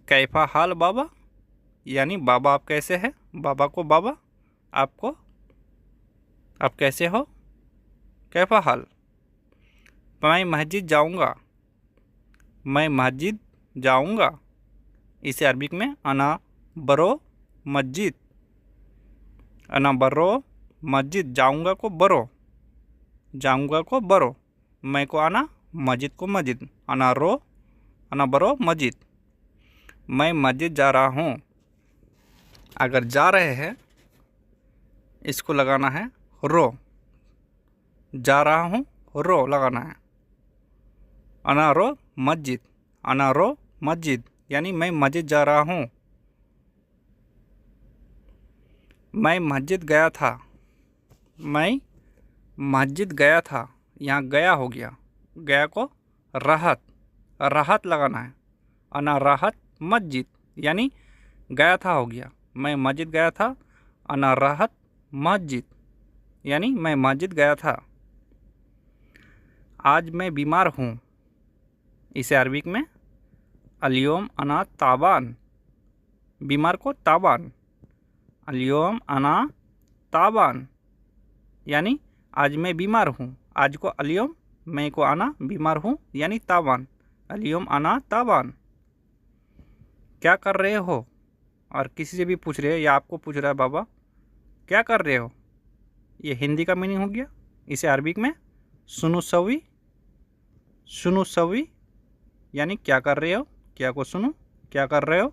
कैफा हाल बाबा यानी बाबा आप कैसे हैं, बाबा को बाबा, आपको आप कैसे हो, कैफा हाल। मैं मस्जिद जाऊंगा, मैं मस्जिद जाऊंगा। इसे अरबिक में अना बरो मस्जिद, अना बरो मस्जिद, जाऊंगा को बरो, जाऊंगा को बरो, मैं को आना, मस्जिद को मस्जिद, अना रो, अना बरो मस्जिद। मैं मस्जिद जा रहा हूँ, अगर जा रहे हैं इसको लगाना है रो, जा रहा हूँ रो लगाना है। अना रो मस्जिद, अना रो मस्जिद यानी मैं मस्जिद जा रहा हूँ। मैं मस्जिद गया था, मैं मस्जिद गया था, यहाँ गया हो गया, गया को राहत, राहत लगाना है। अना राहत मस्जिद यानी गया था हो गया, मैं मस्जिद गया था। अना राहत मस्जिद यानी मैं मस्जिद गया था। आज मैं बीमार हूँ, इसे अरबिक में अलियोम अना ताबान, बीमार को ताबान, अलियोम अना ताबान यानी आज मैं बीमार हूँ। आज को अलियोम, मैं को आना, बीमार हूँ यानी ताबान, अलियोम अना ताबान। क्या कर रहे हो, और किसी से भी पूछ रहे हो या आपको पूछ रहा है बाबा क्या कर रहे हो, ये हिंदी का मीनिंग हो गया। इसे अरबिक में सुनु सवी, सुनु सवी यानी क्या कर रहे हो, क्या को सुनो, क्या कर रहे हो,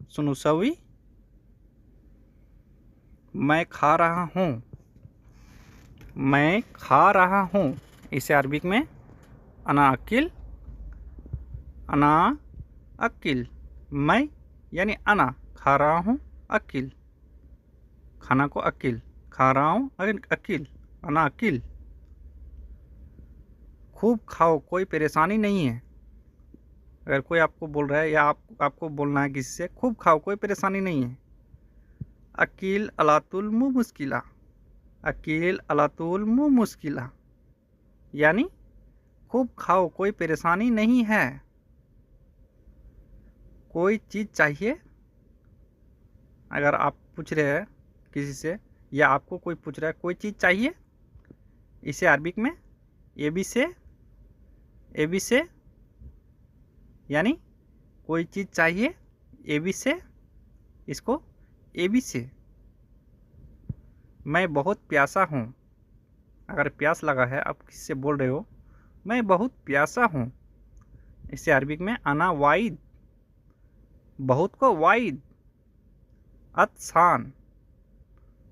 सुनु सवी। मैं खा रहा हूँ, मैं खा रहा हूँ। इसे अरबिक में अना अकिल, अना अकिल, मैं यानी अना खा रहा हूँ, अकिल खाना को अकिल, खा रहा हूँ अकिल, अना अकिल। खूब खाओ, कोई परेशानी नहीं है। अगर कोई आपको बोल रहा है या आपको बोलना है किसी से खूब खाओ कोई परेशानी नहीं है। अकील अलातुल मु मुश्किला, अकील अलातुल मु मुश्किला यानी खूब खाओ कोई परेशानी नहीं है। कोई चीज़ चाहिए, अगर आप पूछ रहे हैं किसी से या आपको कोई पूछ रहा है कोई चीज़ चाहिए, इसे अरबिक में ये भी से एबी से यानी कोई चीज़ चाहिए, एबी से, इसको एबी से। मैं बहुत प्यासा हूँ, अगर प्यास लगा है, आप किससे बोल रहे हो, मैं बहुत प्यासा हूँ, इसे अरबिक में अना वाइद, बहुत को वाइद, अतसान,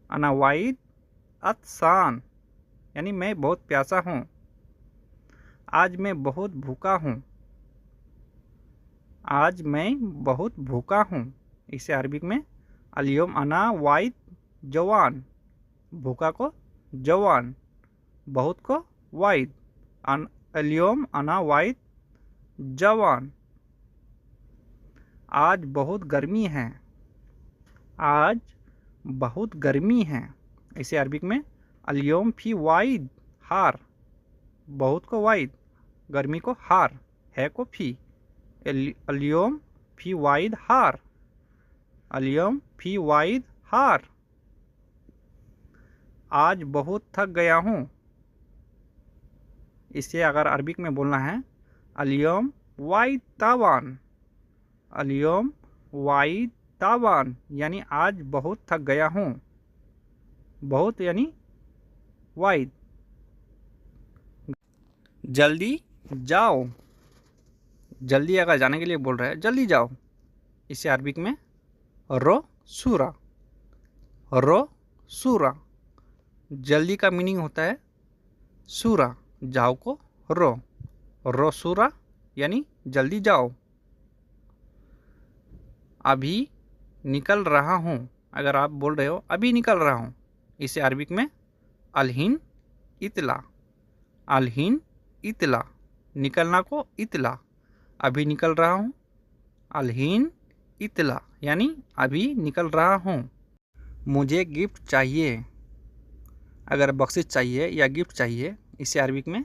अना वाइद अतसान यानी मैं बहुत प्यासा हूँ। आज मैं बहुत भूखा हूँ, आज मैं बहुत भूखा हूँ, इसे अरबिक में अलियम अना वाइद जवान, भूखा को जवान, बहुत को वाइद, अलियम अना वाइद जवान। आज बहुत गर्मी है, आज बहुत गर्मी है, इसे अरबिक में अलियम फी वाइद हार, बहुत को वाइद, गर्मी को हार, है को फी, अलियम फी वाइद हार, अलियम फी वाइद हार। आज बहुत थक गया हूँ, इसे अगर अरबिक में बोलना है अलियम वाइद तावान, अलियम वाइद तावान यानी आज बहुत थक गया हूँ, बहुत यानी वाइद। जल्दी जाओ, जल्दी अगर जाने के लिए बोल रहा है जल्दी जाओ, इसे अरबिक में रो सूरा, रो सूरा। जल्दी का मीनिंग होता है सूरा, जाओ को रो सूरा यानी जल्दी जाओ। अभी निकल रहा हूँ, अगर आप बोल रहे हो अभी निकल रहा हूँ, इसे अरबिक में अलहिन इतला, अलहिन इतला, निकलना को इतला, अभी निकल रहा हूँ, अलहिन इतला यानी अभी निकल रहा हूँ। मुझे गिफ्ट चाहिए, अगर बख्शिश चाहिए या गिफ्ट चाहिए, इसे अरबिक में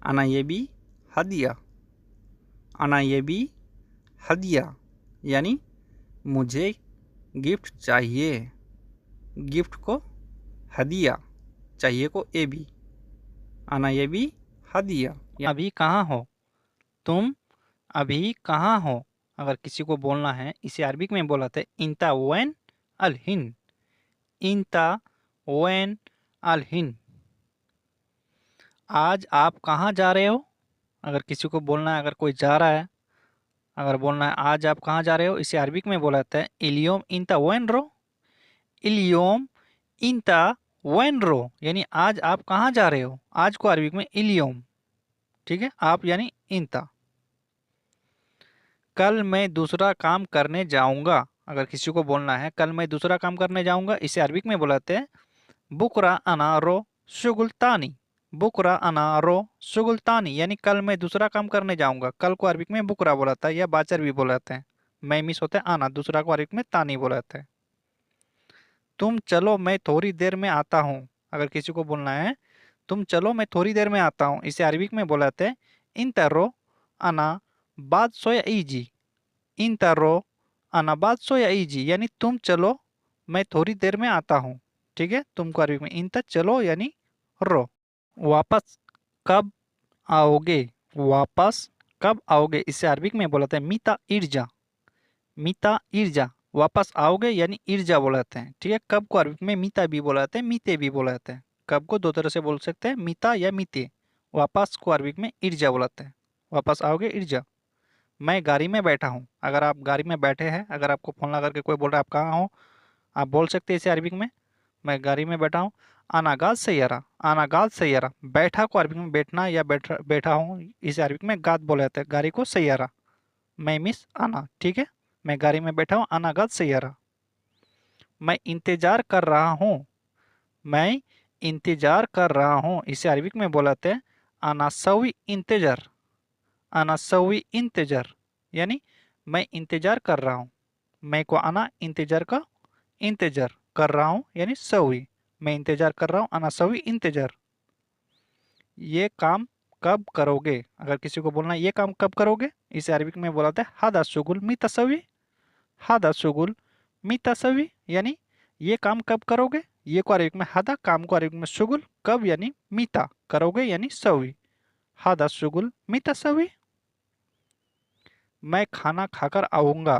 अना ये भी हदिया, अना ये भी हदिया यानी मुझे गिफ्ट चाहिए, गिफ्ट को हदिया, चाहिए को ए भी, अना ये भी हदिया। अभी कहाँ हो, तुम अभी कहाँ हो, अगर किसी को बोलना है, इसे अरबिक में बोलाते इंता वैन अल हिन, इंता वैन अल हिन। आज आप कहाँ जा रहे हो, अगर किसी को बोलना है, अगर कोई जा रहा है, अगर बोलना है आज आप कहाँ जा रहे हो, इसे अरबिक में बोलाते हैं इलियोम इंता वैन रो, इलियोम इंता वैन रो यानी आज आप कहाँ जा रहे हो, आज को अरबिक में इलियोम, ठीक है, आप यानी इंता। कल मैं दूसरा काम करने जाऊंगा, अगर किसी को बोलना है कल मैं दूसरा काम करने जाऊंगा, इसे अरबिक में बुलाते हैं बुकरा अना रो शुगुल्तानी, बुकरा अना रो शुगुल्तानी यानी कल मैं दूसरा काम करने जाऊंगा। कल को अरबिक में बुकरा बोलाता है या बाचर भी बोलाते हैं, मैं मिस होते हैं आना, दूसरा को अरबिक में तानी बोलाते हैं। तुम चलो मैं थोड़ी देर में आता हूँ, अगर किसी को बोलना है तुम चलो मैं थोड़ी देर में आता हूँ, इसे अरबिक में बोलाते हैं इंतरो अना बाद सोया ईजी, इंतरो अना बाद सोया ईजी यानी तुम चलो मैं थोड़ी देर में आता हूँ, ठीक है। तुमको अरबी में इंता चलो यानी रो। वापस कब आओगे, वापस कब आओगे, इसे अरबिक में बोलाते हैं मीता इर्जा, मीता इर्जा, वापस आओगे यानी इर्जा बोलाते हैं, ठीक है। कब को अरबिक में मीता भी बोलाते हैं, मीते भी बोलाते हैं। कब को दो तरह से बोल सकते हैं, मीता या मीते। वापस को अरबिक में इर्जा बोलाते हैं, वापस आओगे इर्जा। मैं गाड़ी में बैठा हूँ, अगर आप गाड़ी में बैठे हैं, अगर आपको फोन लगा करके कोई बोल रहा है आप कहाँ हो, आप बोल सकते हैं इसे अरबिक में मैं गाड़ी में बैठा हूँ। अनागाद सैयारा, अनागाद सैयारा, बैठा को अरबिक में बैठना या बैठा हूँ, इसे अरबिक में गाद बोला जाता है, गाड़ी को सैयारा, मैं मिस आना, ठीक है। मैं गाड़ी में बैठा हूँ, अनागाद सैयारा। मैं इंतजार कर रहा हूँ, मैं इंतजार कर रहा हूँ, इसे अरबिक में बोलाते हैं अनासवी इंतजार, अनासवी इंतजार यानी मैं इंतजार कर रहा हूँ। मैं को आना इंतजार का इंतजार कर रहा हूँ यानी सवी, मैं इंतजार कर रहा हूँ, अना सवी इंतजार। ये काम कब करोगे, अगर किसी को बोलना है ये काम कब करोगे, इसे अरबिक में बोलाते हैं हादा शुगुल मी तसवी, हादा शुगुल मी तसवी यानी ये काम कब करोगे। ये को अरबिक में हादा, काम को अरबिक में शुगुल, कब यानी मीता, करोगे यानी सवी, हादा शुगुल मितासवी। मैं खाना खाकर आऊंगा।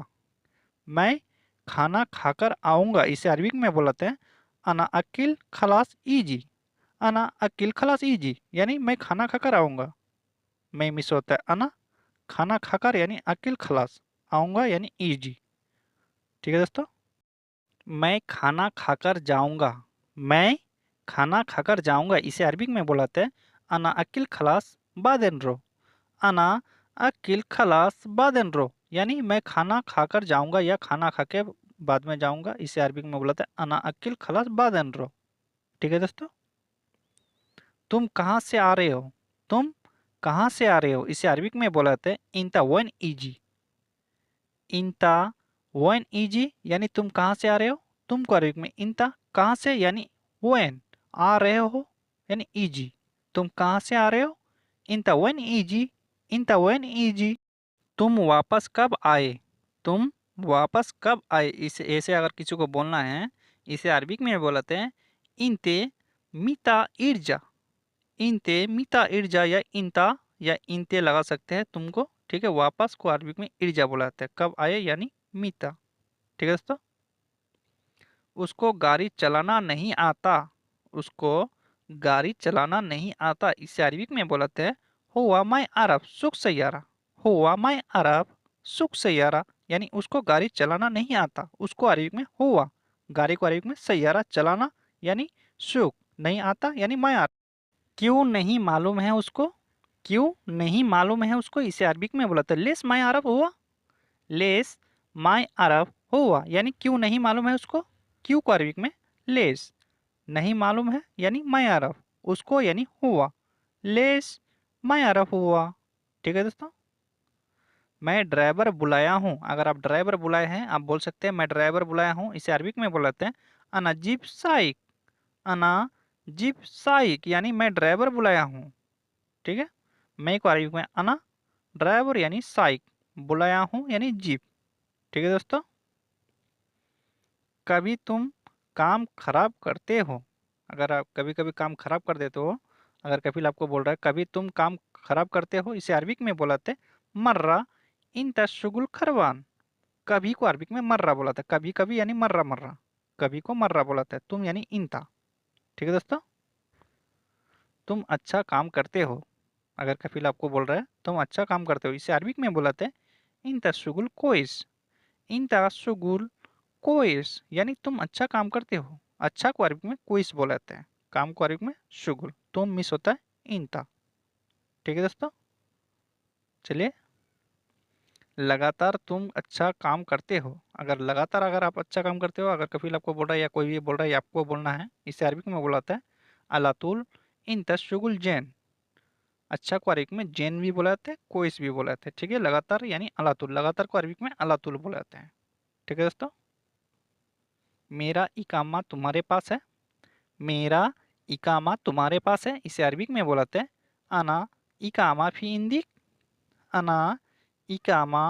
मैं खाना खाकर आऊंगा इसे अरबी में बोलते हैं अना अकिल खलास इजी। अना अकिल खलास इजी यानी मैं खाना खाकर आऊंगा। मैं मिस होता है अना, खाना खाकर यानी अकिल खलास, आऊंगा यानी इजी। ठीक है दोस्तों। मैं खाना खाकर जाऊंगा। मैं खाना खाकर जाऊंगा इसे अरबी में बोलते हैं अना अकिल खलास बादेन रो। अना अकिल खलास बादेन रो यानी मैं खाना खाकर जाऊंगा या खाना खा के बाद में जाऊंगा इसे अरबी में बोलते हैं अना अकिल खलास बादेन रो। ठीक है दोस्तों। तुम कहाँ से आ रहे हो। तुम कहाँ से आ रहे हो इसे अरबी में बोलते हैं इंता वन इजी। इंता वन इजी यानी तुम कहाँ से आ रहे हो। तुमको अरबी में इंता कहाँ से यानी वन, आ रहे हो यानी इजी। तुम कहाँ से आ रहे हो इंता वन इजी। इंता वन इजी। तुम वापस कब आए। तुम वापस कब आए इसे ऐसे अगर किसी को बोलना है इसे अरबी में बोलते हैं इंते मिता इर्जा। इंते मिता इर्जा या इंते लगा सकते हैं तुमको। ठीक है। वापस को अरबी में इर्जा बुलाते हैं, कब आए यानी मीता। ठीक है दोस्तों। उसको गाड़ी चलाना नहीं आता। उसको गाड़ी चलाना नहीं आता इसे अरबी में बोलते हैं हुआ मैं अरब सुख सैयारा। हुआ मैं अरब सुख सैयारा यानी उसको गाड़ी चलाना नहीं आता। उसको अरबी में हुआ, गाड़ी को अरबी में सैयारा चलाना यानी सुख, नहीं आता यानी मैं अरब। क्यों नहीं मालूम है उसको। क्यों नहीं मालूम है उसको इसे अरबी में बोलते हैं लेस माय अरब हुआ। लेस माय अरब हुआ यानी क्यों नहीं मालूम है उसको। क्यों को अरबी में लेस, नहीं मालूम है यानी मैं अरब, उसको यानी हुआ, लेस मैं अरब हुआ। ठीक है दोस्तों। मैं ड्राइवर बुलाया हूँ। अगर आप ड्राइवर बुलाए हैं आप बोल सकते हैं मैं ड्राइवर बुलाया हूँ इसे अरबी में बोलते हैं अना जीप साइक। अना जीप साइक यानी मैं ड्राइवर बुलाया हूँ। ठीक है। मैं को अरबी में अना ड्राइवर यानी साइक, बुलाया हूँ यानी जीप। ठीक है दोस्तों। कभी तुम काम खराब करते हो। अगर आप कभी कभी काम खराब कर देते हो, अगर कपिल आपको बोल रहा है कभी तुम काम खराब करते हो इसे अरबिक में बोलाते मर्रा इन तशुगुल खरवान। कभी को अरबिक में मर्रा बोलाता है, कभी कभी यानी मर्रा मर्रा, कभी को मर्रा बोलाता है, तुम यानी इंता। ठीक है दोस्तों। तुम अच्छा काम करते हो। अगर कपिल आपको बोल रहा है तुम अच्छा काम करते हो इसे अरबिक में बोलाते हैं इन तशुगुल कोइस। इन तशुगुल कोइस यानी तुम अच्छा काम करते हो। अच्छा को अरबी में कोइस बोलाते हैं, काम को अरबी में शुगुल, तुम मिस होता है इंता। ठीक है दोस्तों। चलिए। लगातार तुम अच्छा काम करते हो। अगर लगातार अगर आप अच्छा काम करते हो, अगर कपिल आपको बोल रहा है या कोई भी बोल रहा है या आपको बोलना है इसे अरबी में बोलाता है अलातुल इंता शुगुल जैन। अच्छा को अरबी में जैन भी बोलाते हैं, कोइस भी बोलाते हैं। ठीक है। लगातार यानी अलातुल, लगातार को अरबी में अलातुल बोलाते हैं। ठीक है दोस्तों। मेरा इकामा तुम्हारे पास है। मेरा इकामा तुम्हारे पास है इसे अरबी में बोलाते हैं अना इकामा फी इंदिक। अना इकामा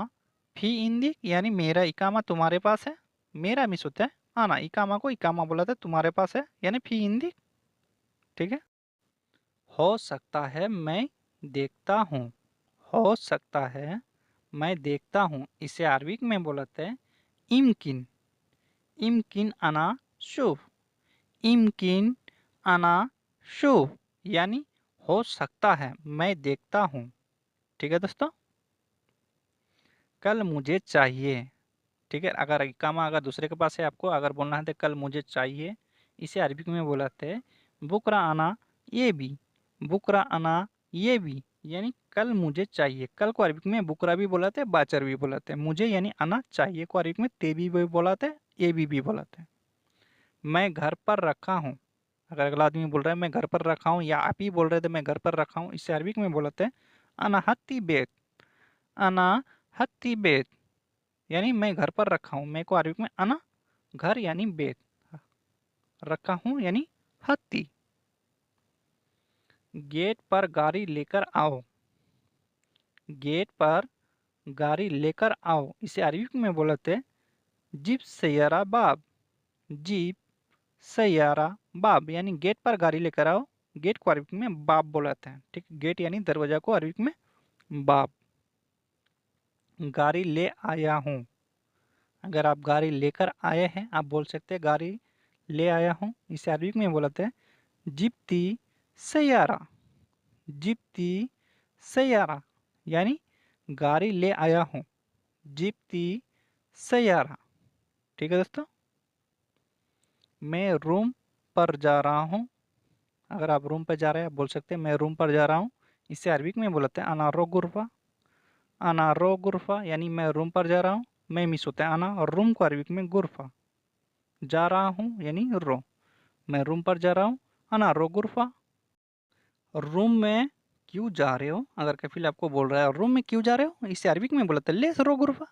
फी इंदिक यानी मेरा इकामा तुम्हारे पास है। मेरा मिस होता है अना, इकामा को इकामा बोलाते हैं तुम्हारे पास है यानी फी इंदिक। ठीक है। हो सकता है मैं देखता हूँ। हो सकता है मैं देखता हूँ इसे अरबी में बोलाते हैं इमकिन। इमकिन अना शुभ। इमकिन अना शुभ यानी हो सकता है मैं देखता हूँ। ठीक है दोस्तों। कल मुझे चाहिए। ठीक है। अगर इकामा अगर दूसरे के पास है आपको अगर बोलना है तो कल मुझे चाहिए इसे अरबी में बोलाते हैं बुकरा आना ये भी। बुकरा आना ये भी यानी कल मुझे चाहिए। कल को अरबी में बुकरा भी बोलाते हैं, बाचर भी बोलाते हैं। मुझे यानी आना, चाहिए को अरबी में तेबी भी बोलाते हैं, ये भी बोलाते हैं। मैं घर पर रखा हूँ। अगर अगला आदमी बोल रहा है मैं घर पर रखा हूँ या आप ही बोल रहे थे मैं घर पर रखा हूँ इसे अरबी में बोलते हैं अना हत्ती बेत। अना हत्ती बेत यानी मैं घर पर रखा हूँ। मैं को अरबी में अना, घर यानी बेत, रखा हूँ यानी हत्ती। गेट पर गाड़ी लेकर आओ। गेट पर गाड़ी लेकर आओ इसे अरबी में बोलते हैं जीप सैयारा बाब। जीप सैयारा बाब यानी गेट पर गाड़ी लेकर आओ गेट को अरबिक में बाब बोलाते हैं। ठीक, गेट यानी दरवाजा को अरबिक में बाब। गाड़ी ले आया हूँ, अगर आप गाड़ी लेकर आए हैं आप बोल सकते हैं गाड़ी ले आया हूँ। इसे अरबिक में बोलते हैं जिप्ती सैयारा। जिप्ती सैयारा यानी गाड़ी ले आया हूँ, जिप्ती सैयारा। ठीक है दोस्तों। मैं रूम पर जा रहा हूँ, अगर आप रूम पर जा रहे हैं आप बोल सकते हैं मैं रूम पर जा रहा हूँ। इसे अरबिक में बोलते हैं अनारो गुरफा। अनारो गुरफा यानी मैं रूम पर जा रहा हूँ। मैं मिस होता है अना और रूम को अरबिक में गुरफा। जा रहा हूँ यानी रो, मैं रूम पर जा रहा हूँ, अना रो गुरफा। रूम में क्यों जा रहे हो, अगर कफिल आपको बोल रहा है रूम में क्यों जा रहे हो, इसे अरबिक में बोलते हैं लेस रो गुरफा।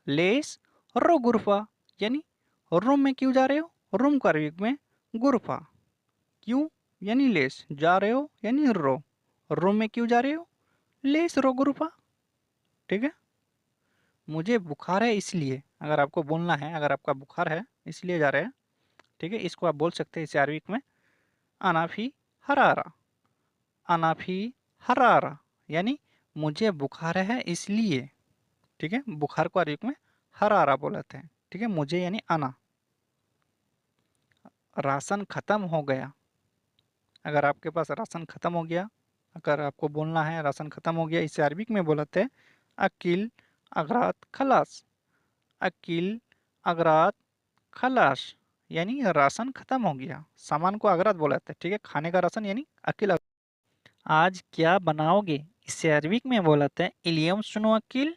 लेस रो गुरफा यानी रूम में क्यों जा रहे हो, रूम को अरबिक में गुरफा। क्यों यानी लेस, जा रहे हो यानी रो, रूम में क्यों जा रहे हो, लेस रो गुरफा। ठीक है। मुझे बुखार है इसलिए, अगर आपको बोलना है अगर आपका बुखार है इसलिए जा रहे हैं, ठीक है, इसको आप बोल सकते हैं इसे अरबिक में अनाफी हरारा। अनाफी हरारा यानी मुझे बुखार है इसलिए। ठीक है, बुखार को अरबिक में हरारा बोलते हैं। ठीक है, मुझे यानी अना। राशन खत्म हो गया, अगर आपके पास राशन खत्म हो गया, अगर आपको बोलना है राशन खत्म हो गया, इसे अरबिक में बोलते हैं अकिल अगरात खलास। अकिल अगरात खलास यानी राशन खत्म हो गया। सामान को अगरात बोलाते हैं। ठीक है, खाने का राशन यानी अकिल अगरात। आज क्या बनाओगे, इसे अरबिक में बोलते हैं इलियम सुनो अकिल।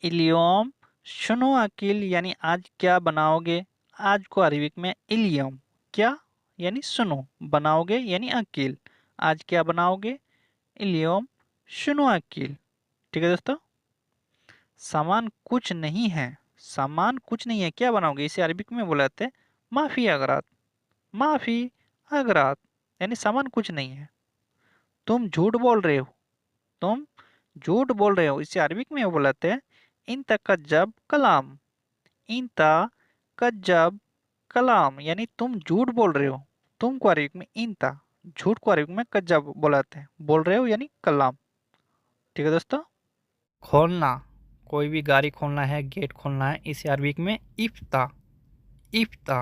इलियम सुनो अकिल यानी आज क्या बनाओगे। आज को अरबिक में इलियम क्या यानी सुनो, बनाओगे यानी अकिल। आज क्या बनाओगे, इलियम सुनो अकिल। ठीक है दोस्तों। सामान कुछ नहीं है, सामान कुछ नहीं है क्या बनाओगे, इसे अरबिक में बोलाते हैं माफी अगरात। माफी अगरात यानी सामान कुछ नहीं है। तुम झूठ बोल रहे हो, तुम झूठ बोल रहे हो, इसे अरबिक में बोलाते हैं इंता कज्जब कलाम। इंता कज्जब कलाम यानी तुम झूठ बोल रहे हो। तुम को अरबिक में इंता, झूठ को अरबिक में कज्जब बोलाते हैं, बोल रहे हो यानी कलाम। ठीक है दोस्तों। खोलना, कोई भी गाड़ी खोलना है, गेट खोलना है, इसे अरबिक में इफ्ता। इफ्ता।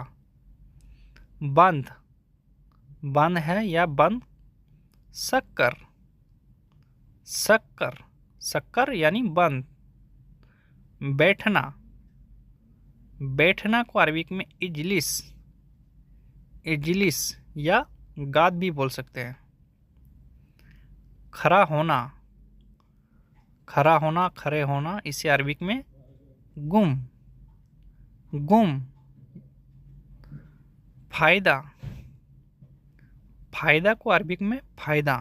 बंद, बंद है या बंद। शक्कर, शक्कर, शक्कर यानी बंद। बैठना, बैठना को अरबिक में इजलिस। इजलिस या गाद भी बोल सकते हैं। खड़ा होना, खड़ा होना, खड़े होना, इसे अरबिक में गुम। गुम। फायदा, फायदा को अरबिक में फायदा।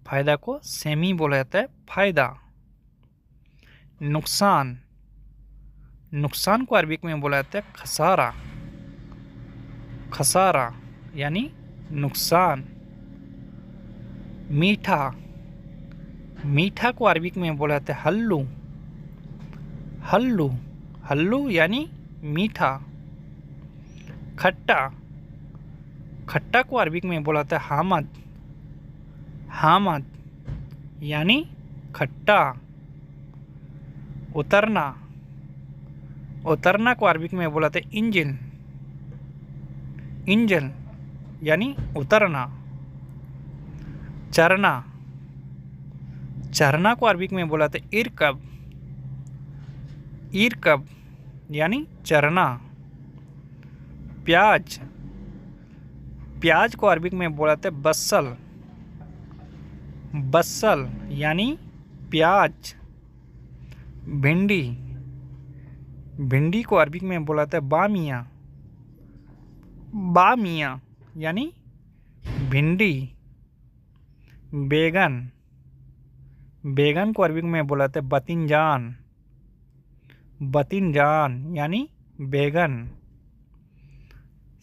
फायदा को सेमी बोला जाता है फायदा। नुकसान, नुकसान को अरबिक में बोला जाता है खसारा। खसारा यानी नुकसान। मीठा, मीठा को अरबिक में बोला जाता है हल्लू। हल्लू, हल्लू यानी मीठा। खट्टा, खट्टा को अरबिक में बोला जाता है हामद। हामद यानी खट्टा। उतरना, उतरना को अरबिक में बोला जाता है इंजन। इंजन यानी उतरना। चरना, चरना को अरबिक में बोला जाता है इरकब। इरकब यानी चरना। प्याज, प्याज को अरबिक में बोला जाता है बस्सल। बस्सल यानी प्याज। भिंडी, भिंडी को अरबिक में बोला जाता है बामिया। बामिया यानी भिंडी। बैगन, बैगन को अरबिक में बोला जाता है बतिनजान। बतिनजान यानी बैगन।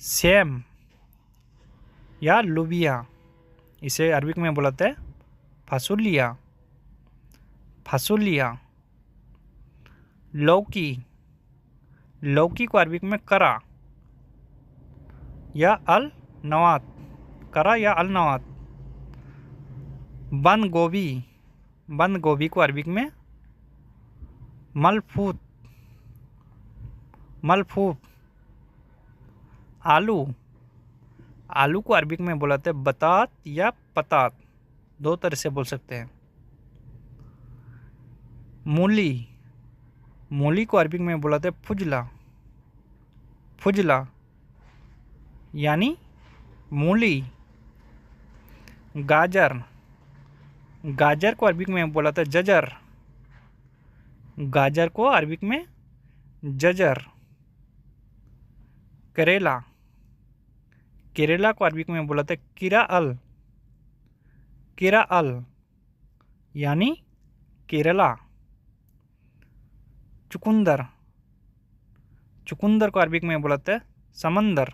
सेम या लुबिया, इसे अरबिक में बोला जाता है फसुलिया। फसुलिया। लौकी, लौकी को अरबिक में करा या अल नवात। करा या अलनवात। बंद गोभी, बंद गोभी को अरबिक में मलफूत, मलफूफ। आलू, आलू को अरबिक में बोलाते हैं बतात या पतात, दो तरह से बोल सकते हैं। मूली, मूली को अरबिक में बोलाते हैं फुजला, फुजला यानी मूली। गाजर, गाजर को अरबिक में बोलाते हैं जजर, गाजर को अरबिक में जजर। करेला, करेला को अरबिक में बोलाते हैं किरा अल, किरा अल यानी केरला। चुकंदर, चुकंदर को अरबिक में बोलाते हैं समंदर,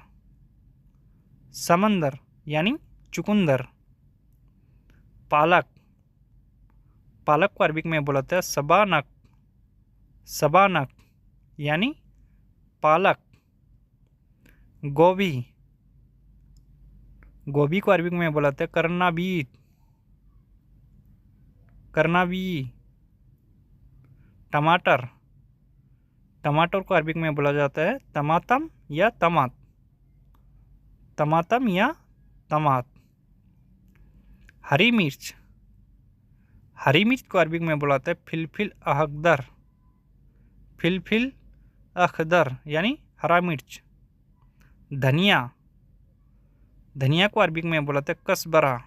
समंदर यानी चुकंदर। पालक, पालक को अरबिक में बोलाते हैं सबानक, सबानक यानी पालक। गोभी, गोभी को अरबिक में बोलाते हैं करनाबीत, करनाबी। टमाटर, टमाटर को अरबिक में बोला जाता है टमाटम या टमाट, टमाटम या टमाट। हरी मिर्च, हरी मिर्च को अरबिक में बुलाते हैं फिलफिल अखदर, फिलफिल अखदर यानी हरा मिर्च। धनिया, धनिया को अरबिक में बुलाते हैं कसबरा,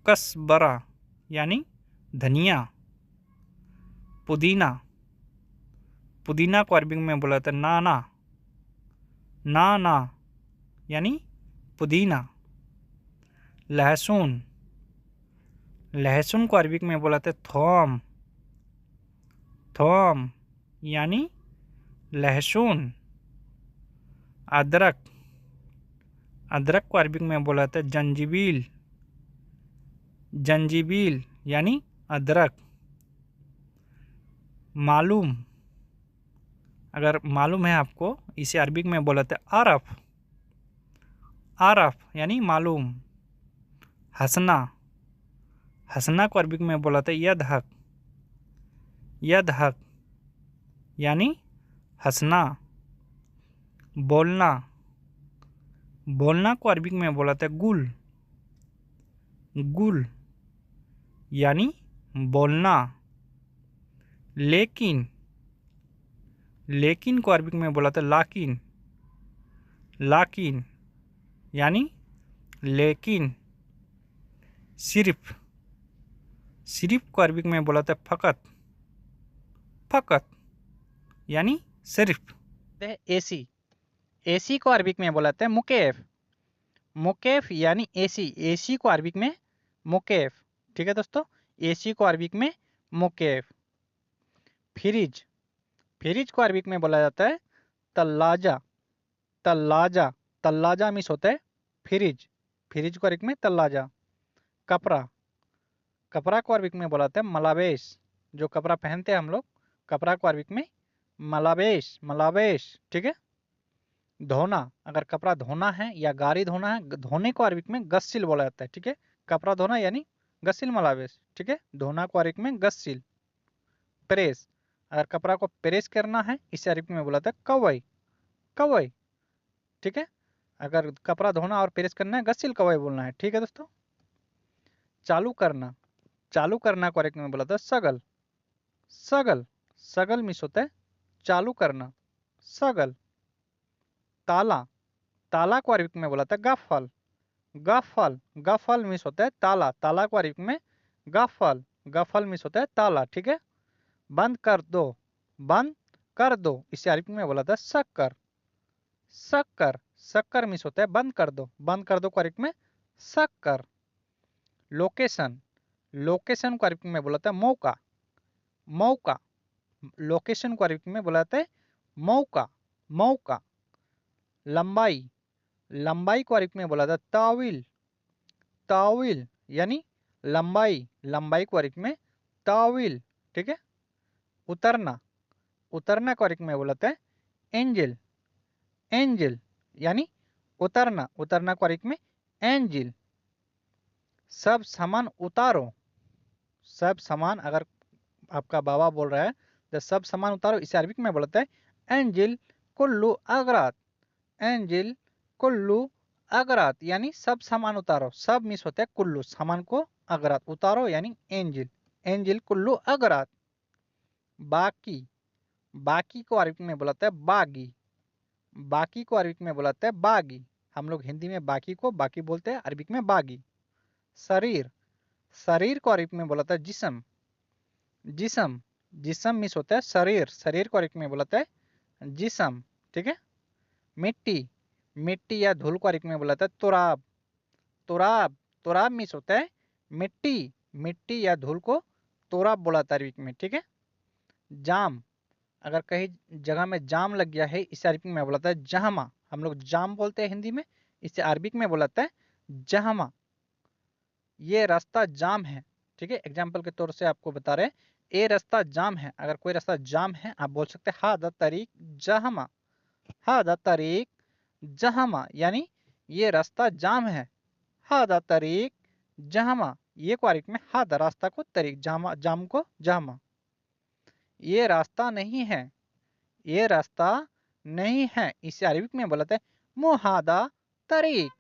कसबरा यानी धनिया। पुदीना, पुदीना को अरबिक में बुलाते हैं नाना, नाना यानी पुदीना। लहसुन, लहसुन को अरबिक में बुलाते हैं थोम, थोम यानी लहसुन। अदरक, अदरक को अरबिक में बुलाते हैं जंजीबील, जंजीबील यानी अदरक। मालूम, अगर मालूम है आपको, इसे अरबिक में बोलते हैं आरफ, आरफ यानी मालूम। हंसना, हंसना को अरबिक में बोलते हैं यदहक, यदहक यानी हंसना। बोलना, बोलना को अरबिक में बोलते हैं गुल, गुल यानी बोलना। लेकिन, लेकिन को अरबिक में बोलते हैं लाकिन, लाकिन यानी लेकिन। सिर्फ, सिर्फ को अरबिक में बोलते हैं फ़कत, फ़कत यानी सिर्फ। एसी, एसी को अरबिक में बोलते हैं मुकेफ, मुकेफ यानी एसी, एसी को अरबिक में मुकेफ। ठीक है दोस्तों, एसी को अरबिक में मुकेफ। फ्रिज, फ्रिज को अरबिक में बोला जाता है तल्लाजा, तल्लाजा, तल्लाजा मीन्स होता है फ्रिज, फ्रिज को अरबिक में तल्लाजा। कपड़ा, कपड़ा को अरबिक में बोलाते हैं मलाबेश, जो कपड़ा पहनते हैं हम लोग, कपड़ा को अरबिक में मलाबेश, मलाबेश। ठीक है। धोना, अगर कपड़ा धोना है या गाड़ी धोना है, धोने को अरबिक में गस्सिल बोला जाता है। ठीक है, कपड़ा धोना यानी गस्सिल मलाबेश। ठीक है, धोना को अरबिक में गस्सिल। प्रेस, अगर कपड़ा को प्रेस करना है, इसे अरबिक में बोला जाता है कवई, कवई। ठीक है, अगर कपड़ा धोना और प्रेस करना है, गस्सिल कवई बोलना है। ठीक है दोस्तों। चालू करना, चालू करना को अरबिक में बोला था सगल, सगल, सगल मीन्स होता है चालू करना, सगल। ताला, ताला को अरबिक में बोला था गफल, गफल, गफल मीन्स होता है ताला, ताला को अरबिक में गफल, गफल मीन्स होता है ताला। ठीक है। बंद कर दो, बंद कर दो, इसे अरबिक में बोला था शक्कर, शक्कर, शक्कर मीन्स होता है बंद कर दो, बंद कर दो को अरबिक में शक्कर। लोकेशन, लोकेशन को अरबिक में बोला था मौका, मौका, लोकेशन को अरबिक में बोलाते हैं मौका, मौका। लंबाई, लंबाई को अरबिक में बोला था ताविल, ताविल यानी लंबाई, लंबाई को अरबिक में ताविल। ठीक है। उतरना, उतरना को अरबिक में बोलाते हैं एंजल, एंजल यानी उतरना, उतरना को अरबिक में एंजिल। सब सामान उतारो, सब सामान, अगर आपका बाबा बोल रहा है तो सब सामान उतारो, इसे अरबिक में बोलते हैं एंजिल कुल्लू अगरात। एंजिल कुल्लू अगरात यानी सब सामान उतारो, सब मिस होता है कुल्लू, सामान को अगरात उतारो यानी एंजिल, एंजिल कुल्लू अगरात। बाकी, बाकी को अरबिक में बुलाता है बागी, बाकी को अरबिक में बुलाता है बागी। हम लोग हिंदी में बाकी को बाकी बोलते हैं, अरबिक में बागी। शरीर, शरीर को अरबिक में बुलाता है जिस्म, जिस्म, जिस्म मिस होता है शरीर, शरीर को अरबिक में बुलाता है जिस्म, ठीक है। मिट्टी, मिट्टी या धूल को अरबिक में बुलाता है तुराब, तुराब, तुराब मिस होता है मिट्टी, मिट्टी या धूल को तुराब बुलाता है अरबिक में, ठीक है। जाम, अगर कहीं जगह में जाम लग गया है, इसे अरबिक में बुलाता है जहमा। हम लोग जाम बोलते हैं हिंदी में, इसे अरबिक में बुलाता है जहमा। ये रास्ता जाम है, ठीक है, एग्जाम्पल के तौर से आपको बता रहे हैं, ये रास्ता जाम है। अगर कोई रास्ता जाम है, आप बोल सकते हैं हादा तरीक जहमा, हादा तरीक जहमा, यानी ये रास्ता जाम है। हादा तरीक जहमा, ये को अरबिक में हादा रास्ता को, तरीक जामा, जाम को जहमा। ये रास्ता नहीं है, ये रास्ता नहीं है, इसे अरबिक में बोलते हैं मुहादा तरीक,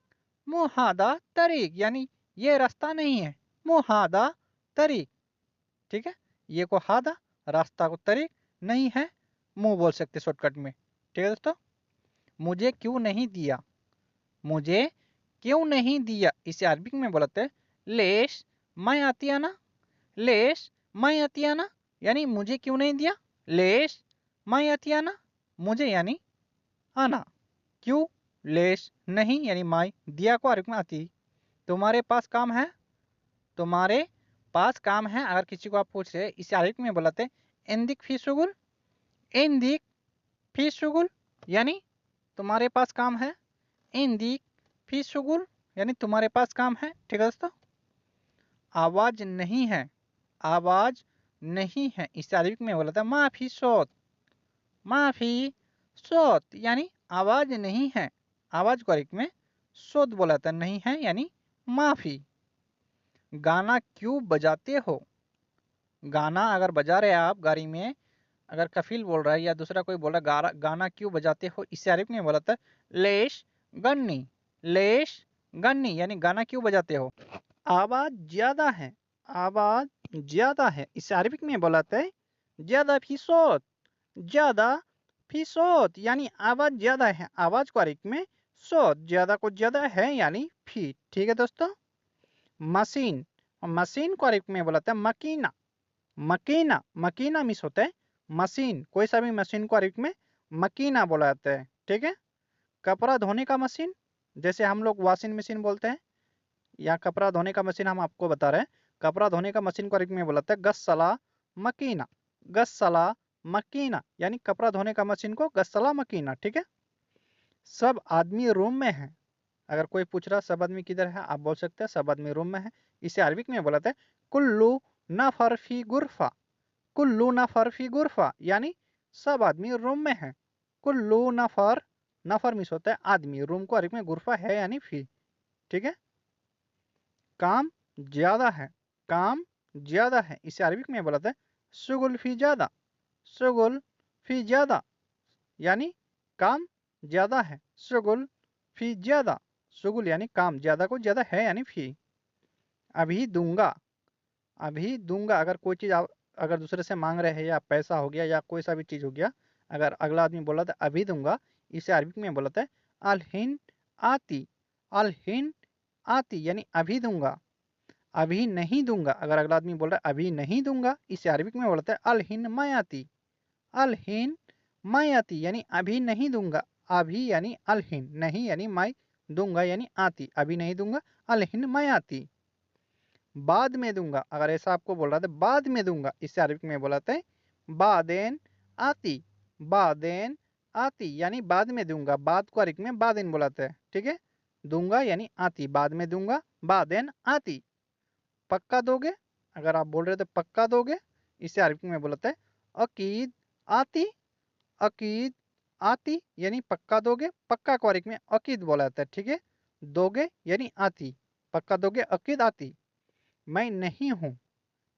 मुहादा तरीक यानी ये रास्ता नहीं है, मुहादा तरीक, ठीक है। ये को हादा रास्ता को, तरीक नहीं है मुंह बोल सकते शॉर्टकट में, ठीक है दोस्तों। मुझे क्यों नहीं दिया, मुझे क्यों नहीं दिया, इसे अरबिक में बोलते हैं लेश मैं आतियाना, लेश मैं आतियाना यानी मुझे क्यों नहीं दिया, लेश मैं आतियाना, मुझे यानी आना, क्यों लेश नहीं यानी माई, दिया को अरबिक में आती। तुम्हारे पास काम है, तुम्हारे पास काम है, अगर किसी को आप पूछ रहे, इसे अरबिक में बुलाते हैं इंदिक फी शुगुल, इंदिक फी शुगुल यानी तुम्हारे पास काम है, इंदिक फी शुगुल यानी तुम्हारे पास काम है, ठीक है दोस्तों। आवाज नहीं है, आवाज नहीं है, इसे अरबिक में बोला था माफी सोत, माफी सोत यानी आवाज नहीं है, आवाज को अरबिक में सोत बोला था, नहीं है यानी माफी। गाना क्यों बजाते हो, गाना अगर बजा रहे हैं आप गाड़ी में, अगर कफिल बोल रहा है या दूसरा कोई बोल रहा है गाना क्यों बजाते हो, इसे अरबिक में बोला था लेश गन्नी, लेश गन्नी यानी गाना क्यों बजाते हो। आवाज ज्यादा है, आवाज ज्यादा है, इसे अरबिक में बोलाते हैं ज्यादा फीसोत, ज्यादा फीसोत यानी आवाज ज्यादा है, आवाज को अरबिक में सोत, ज्यादा को ज्यादा है यानी फी, ठीक है दोस्तों। मशीन, मशीन को अरबिक में बोलाते हैं मकीना, मकीना, मकीना मिस होता है मशीन, कोई सा भी मशीन को अरबिक में मकीना बोलाते हैं, ठीक है। कपड़ा धोने का मशीन, जैसे हम लोग वॉशिंग मशीन बोलते हैं, या कपड़ा धोने का मशीन हम आपको बता रहे हैं, कपड़ा धोने का मशीन को अरबिक में बोलाते हैं गस्सला मकीना, गस्सला मकीना यानी कपड़ा धोने का मशीन को गस्सला मकीना, ठीक है। सब आदमी रूम में है, अगर कोई पूछ रहा सब आदमी किधर है, आप बोल सकते हैं सब आदमी रूम में है, इसे अरबिक में बोलाते हैं कुल्लू नफर फी गुरफा, कुल्लू नफर फी गुरफा यानी सब आदमी रूम में है, कुल्लू नफर, नफर मिस होता है आदमी, रूम को अरबिक में गुरफा है यानी फी, ठीक है। काम ज्यादा है, काम ज्यादा है, इसे अरबिक में बोलाते हैं शुगुल फी ज्यादा, शुगुल फी ज्यादा यानी काम ज्यादा है, शुगुल फी ज्यादा, शुगुल यानी काम, ज्यादा को ज्यादा है यानी फी। अभी दूंगा, अभी दूंगा, अगर कोई चीज आप अगर दूसरे से मांग रहे हैं, या पैसा हो गया या कोई सा भी चीज हो गया, अगर अगला आदमी बोला था अभी दूंगा, इसे अरबिक में बोलाता है अलहिन आती, अलहिन आती यानी अभी दूंगा। अभी नहीं दूंगा, अगर अगला आदमी बोल रहा है अभी नहीं दूंगा, इसे अरबिक में बोलते हैं अलहिन मायाती, अलहिन मायाती यानी अभी नहीं दूंगा, अभी यानी अलहिन, नहीं यानी माई, दूंगा यानी आती, अभी नहीं दूंगा, अलहिन मायाती। बाद में दूंगा, अगर ऐसा आपको बोल रहा था बाद में दूंगा, इसे अरबिक में बोलाते हैं बादेन आती, बादेन आती यानी बाद में दूंगा, बाद को अरबिक में बादेन बोलाते हैं, ठीक है। दूंगा यानी आती, बाद में दूंगा, बादेन आती। पक्का दोगे, अगर आप बोल रहे थे पक्का दोगे, इसे अरबिक में बोलते हैं अकीद आती, अकीद आती यानी पक्का दोगे, पक्का को अरबिक में अकीद बोला जाता है, ठीक है। दोगे यानी आती, पक्का दोगे अकीद आती। मैं नहीं हूँ,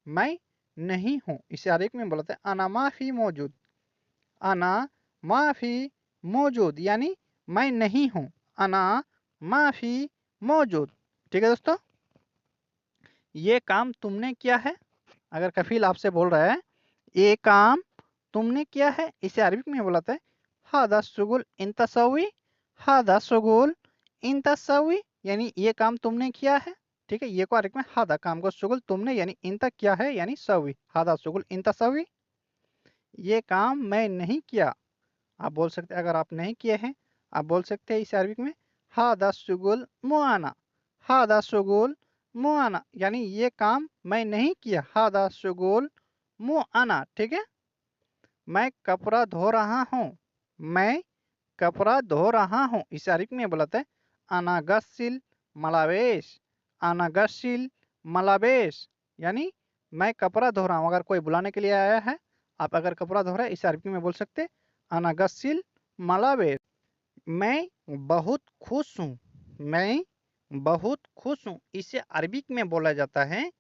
मैं नहीं हूँ, इसे अरबिक में बोला जाता है अना माफी मौजूद, अना माफी मौजूद यानी मैं नहीं हूँ, अना माफी मौजूद, ठीक है दोस्तों। ये काम तुमने किया है, अगर कफील आपसे बोल रहा है ये काम तुमने किया है, इसे अरबिक में बोलाते हैं हादा शुगुल इंता सवी, हादा शुगुल इंता सवी यानी ये काम तुमने किया है, ठीक है। ये को अरबिक में हादा काम को शुगुल तुमने यानी इंता किया है यानी सवी, हादा शुगुल इंता सवी। ये काम मैं नहीं किया, आप बोल सकते हैं अगर आप नहीं किए हैं आप बोल सकते हैं इसे अरबिक में हादा शुगुल मुआना, हादा शुगुल मुआना यानी ये काम मैं नहीं किया, हादा शुगुल मुआना, ठीक है। मैं कपड़ा धो रहा हूँ, मैं कपड़ा धो रहा हूँ, इसे अरबिक में बोलते हैं अना गस्सिल मलावेश, अना गस्सिल मलावेश यानी मैं कपड़ा धो रहा हूँ। अगर कोई बुलाने के लिए आया है, आप अगर कपड़ा धो रहे हैं इसे अरबिक में बोल सकते हैं अना गस्सिल मलावेश। मैं बहुत खुश हूँ, मैं बहुत खुश हूँ, इसे अरबिक में बोला जाता है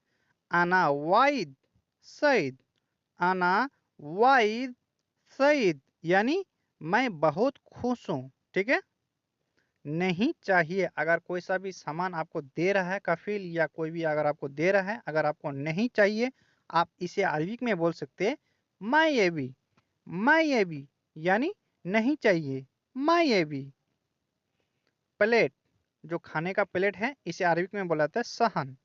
अना वाइद सईद, अना वाइद सईद यानी मैं बहुत खुश हूँ, ठीक है। नहीं चाहिए, अगर कोई सा भी सामान आपको दे रहा है कफील या कोई भी अगर आपको दे रहा है, अगर आपको नहीं चाहिए आप इसे अरबिक में बोल सकते हैं मैं ये भी, मैं ये भी यानी नहीं चाहिए, मैं ये भी। प्लेट, जो खाने का प्लेट है इसे अरबिक में बोला जाता है सहन,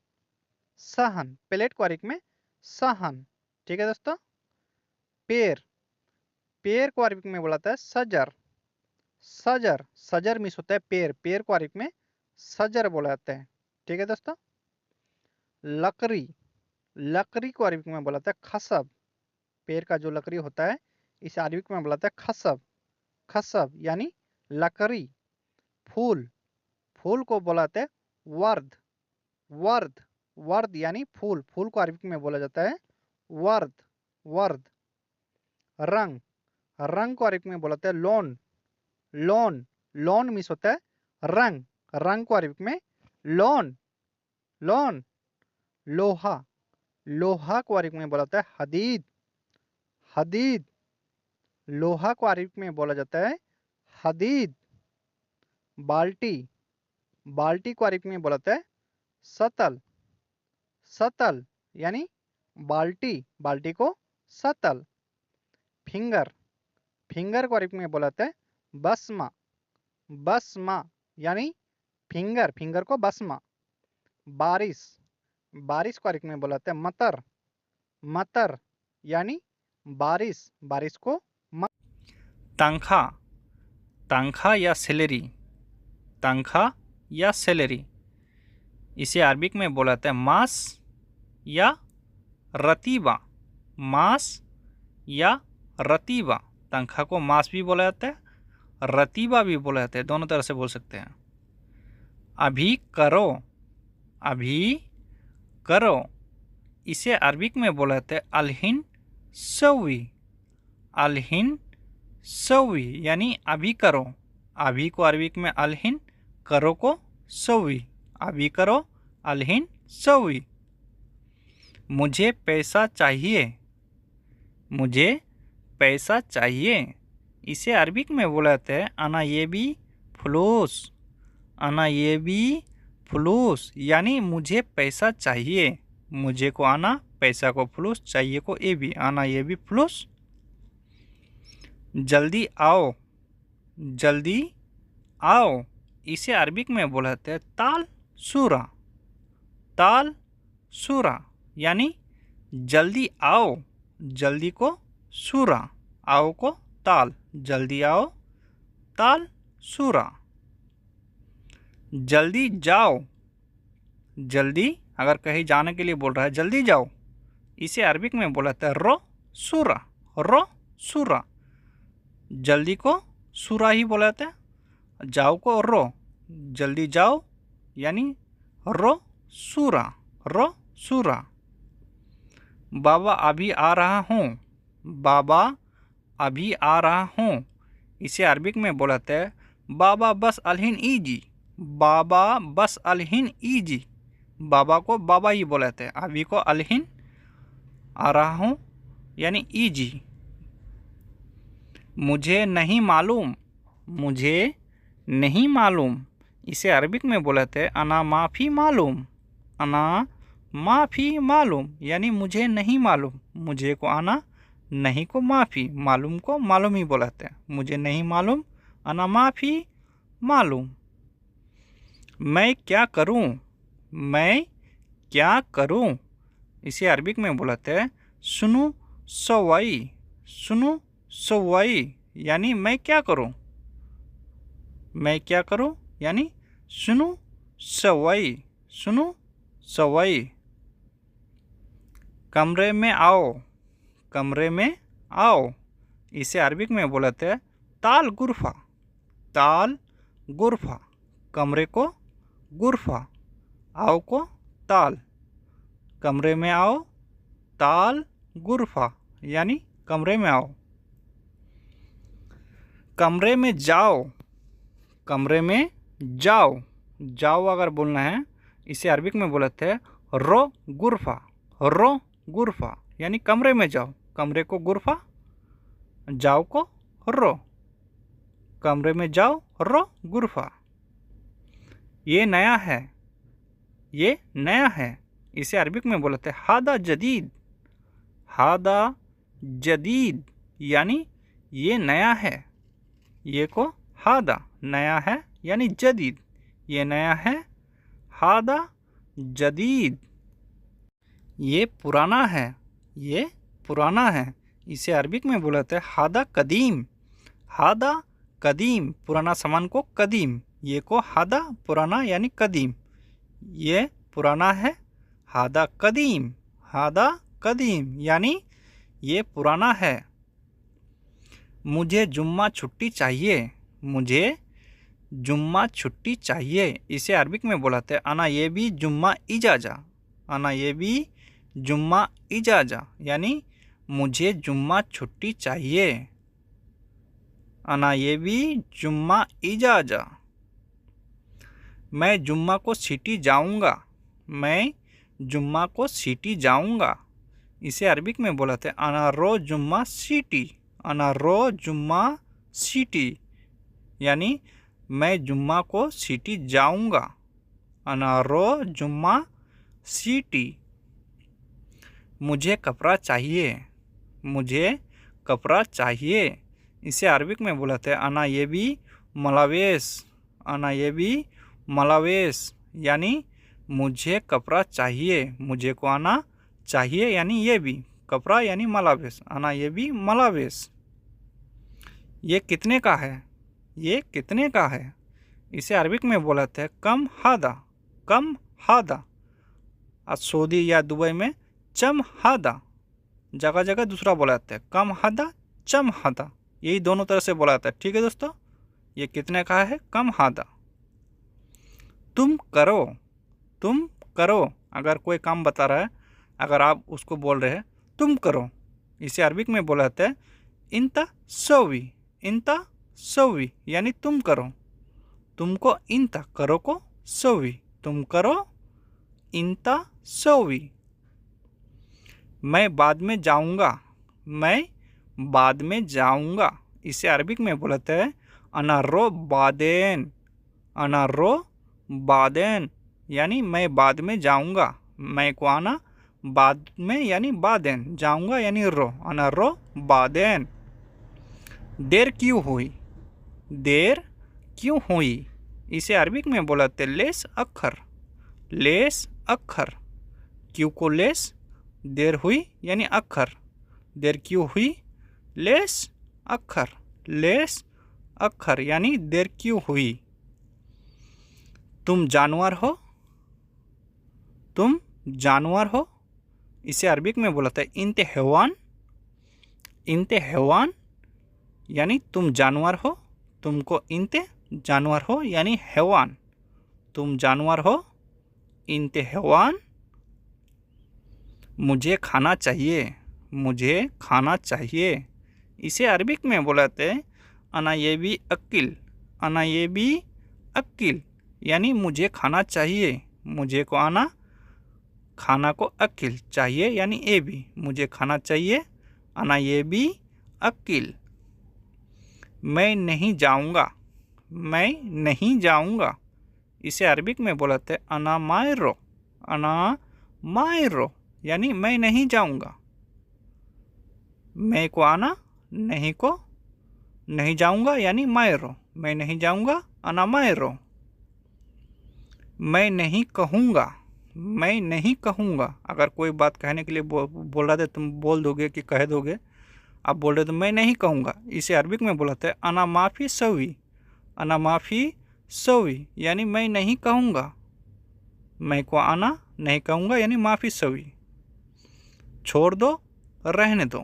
सहन, प्लेट को अरबिक में सहन, ठीक है दोस्तों। पेड़, पेड़ को अरबिक में बोला जाता है सजर, सजर, सजर मिस होता है पेड़, पेड़ को अरबिक में सजर बोला जाता है, ठीक है दोस्तों। लकड़ी, लकड़ी को अरबिक में बोला जाता है खसब, पेड़ का जो लकड़ी होता है इसे अरबिक में बोला जाता है खसब, खसब यानी लकड़ी। फूल, फूल को बोला जाता है वर्द, वर्द, वर्द यानी फूल, फूल को अरबिक में बोला जाता है वर्द, वर्द। रंग, रंग को अरबिक में बोला जाता है लोन, लोन, लोन मिस होता है रंग, रंग को अरबिक में लोन, लोन। लोहा, लोहा को अरबिक में बोला जाता है हदीद, हदीद, लोहा को अरबिक में बोला जाता है हदीद। बाल्टी, बाल्टी को अरबिक में बोला जाता है सतल, सतल यानी बाल्टी, बाल्टी को सतल। फिंगर, फिंगर को अरबिक में बोला जाता है बसमा, बसमा यानी फिंगर, फिंगर को बसमा। बारिश, बारिश को अरबिक में बोला जाता है मतर, मतर यानी बारिश, बारिश को तनख्वाह, तनख्वाह या सैलरी, तनख्वाह या सैलरी, इसे अरबिक में बोला जाता है मास या रतीबा, मास या रतीबा, तनख्वाह को मास भी बोला जाता है रतीबा भी बोला जाता है, दोनों तरह से बोल सकते हैं। अभी करो, अभी करो, इसे अरबिक में बोला जाता है अलहिन सवी, अलहिन सवी यानी अभी करो, अभी को अरबिक में अलहिन, करो को सवी, अभी करो अलहिन सवी। मुझे पैसा चाहिए, मुझे पैसा चाहिए, इसे अरबिक में बोला जाता है अना ये भी फ्लूस, अना ये भी फ्लूस यानी मुझे पैसा चाहिए, मुझे को आना, पैसा को फ्लूस, चाहिए को ए भी, आना ये भी फ्लूस। जल्दी आओ, जल्दी आओ, इसे अरबिक में बोला जाता है ताल सूरा, ताल सूरा यानी जल्दी आओ, जल्दी को सूरा, आओ को ताल, जल्दी आओ ताल सूरा। जल्दी जाओ, जल्दी अगर कहीं जाने के लिए बोल रहा है जल्दी जाओ, इसे अरबिक में बोला जाता है रो सूरा, रो सूरा, जल्दी को सूरा ही बोला जाता है, जाओ को रो, जल्दी जाओ यानी रो सूरा, रो सूरा। बाबा अभी आ रहा हूँ, बाबा अभी आ रहा हूँ, इसे अरबिक में बोलते हैं बाबा बस अलहिन ईजी। बाबा बस अलहिन ईजी। बाबा को बाबा ही बोलते हैं, अभी को अलहिन आ रहा हूँ यानी ईजी। मुझे नहीं मालूम। मुझे नहीं मालूम, इसे अरबिक में बोलते हैं अना माफ़ी मालूम। अना माफ़ी मालूम यानी मुझे नहीं मालूम। मुझे को आना, नहीं को माफ़ी, मालूम को मालूम ही बोलते हैं। मुझे नहीं मालूम, अना माफ़ी मालूम। मैं क्या करूं। मैं क्या करूं, इसे अरबिक में बोलते हैं सुनु सवाई। सुनु सवाई यानी मैं क्या करूं। मैं क्या करूं यानी सुनु सवाई। सुनु सवाई। कमरे में आओ। कमरे में आओ, इसे अरबिक में बोलते हैं ताल गुरफा। ताल गुरफा, कमरे को गुरफा, आओ को ताल। कमरे में आओ, ताल गुरफा यानी कमरे में आओ। कमरे में जाओ। कमरे में जाओ। जाओ अगर बोलना है, इसे अरबिक में बोलते हैं रो गुरफा। रो गुरफा यानी कमरे में जाओ। कमरे को गुरफा, जाओ को रो। कमरे में जाओ, रो गुरफा। ये नया है। ये नया है, इसे अरबिक में बोलते हैं हादा जदीद। हादा जदीद यानी ये नया है। ये को हादा, नया है यानी जदीद, ये नया है। हादा जदीद। ये पुराना है। ये पुराना है, इसे अरबिक में बोलते हैं हादा कदीम। हादा कदीम, पुराना सामान को कदीम। ये को हादा, पुराना यानी कदीम। ये पुराना है, हादा कदीम। हादा कदीम यानी ये पुराना है। मुझे जुम्मा छुट्टी चाहिए। मुझे जुम्मा छुट्टी चाहिए, इसे अरबिक में बोलते हैं अना ये भी जुम्मा इजाजा। अना ये भी जुम्मा इजाजा यानी मुझे जुम्मा छुट्टी चाहिए। अना ये भी जुम्मा इजाजा। मैं जुम्मा को सिटी जाऊंगा। मैं जुम्मा को सिटी जाऊंगा, इसे अरबिक में बोलते हैं अना रो जुम्मा सिटी। अना रो जुम्मा सिटी यानी मैं जुम्मा को सिटी जाऊंगा। अना रो जुम्मा सिटी। मुझे कपड़ा चाहिए। मुझे कपड़ा चाहिए, इसे अरबिक में बोलते हैं अना ये भी मलावेश। अना ये भी मलावेश यानी मुझे कपड़ा चाहिए। मुझे को आना चाहिए यानी ये भी, कपड़ा यानी मलावेश। अना ये भी मलावेश। ये कितने का है। ये कितने का है, इसे अरबिक में बोलते हैं कम हादा। कम हादा। सऊदी या दुबई में चम हादा, जगह जगह दूसरा बोलाते हैं कम हादा, चम हादा, यही दोनों तरह से बोलाता है। ठीक है दोस्तों, ये कितने का है, कम हादा। तुम करो। तुम करो, अगर कोई काम बता रहा है, अगर आप उसको बोल रहे हैं तुम करो, इसे अरबिक में बोलाते हैं इंता सवी। इंता सवी यानी तुम करो। तुमको इंता, करो को सवी, तुम करो इंता सवी। मैं बाद में जाऊंगा। मैं बाद में जाऊंगा, इसे अरबिक में बोलते हैं अनारो बादेन। अनारो बादेन यानी मैं बाद में जाऊंगा। मैं को आना, बाद में यानी बादेन, जाऊंगा यानी रो। अनारो बादेन। देर क्यों हुई। देर क्यों हुई, इसे अरबिक में बोलते लेस अखर। लेस अखर, क्यों को लेस, देर हुई यानी अखर। देर क्यों हुई, लेस अखर। लेस अखर यानी देर क्यों हुई। तुम जानवर हो। तुम जानवर हो, इसे अरबिक में बोलते हैं इंते हैवान। इंते हैवान यानी तुम जानवर हो। तुमको इंते, जानवर हो यानी हैवान। तुम जानवर हो, इंते हैवान। मुझे खाना चाहिए। मुझे खाना चाहिए, इसे अरबिक में बोलते हैं अना ये भी अक्किल, अना ये भी अक्किल यानी मुझे खाना चाहिए। मुझे को आना, खाना को अक्किल, चाहिए यानी ए भी, मुझे खाना चाहिए। अना ये भी अक्किल। मैं नहीं जाऊंगा, मैं नहीं जाऊंगा, इसे अरबिक में बोलते हैं अना मायरो, अना मायरो यानी मैं नहीं जाऊंगा। मैं को आना, नहीं को नहीं जाऊंगा यानी मायरो, मैं नहीं जाऊंगा अना मायरो। मैं नहीं कहूँगा, मैं नहीं कहूँगा, अगर कोई बात कहने के लिए बोल रहा था तुम बोल दोगे कि कह दोगे, आप बोल रहे तो मैं नहीं कहूँगा, इसे अरबिक में बोलते हैं अना माफ़ी सवी, अना माफ़ी सवी यानी मैं नहीं कहूँगा। मैं को आना, नहीं कहूँगा यानी माफ़ी सवी। छोड़ दो, रहने दो,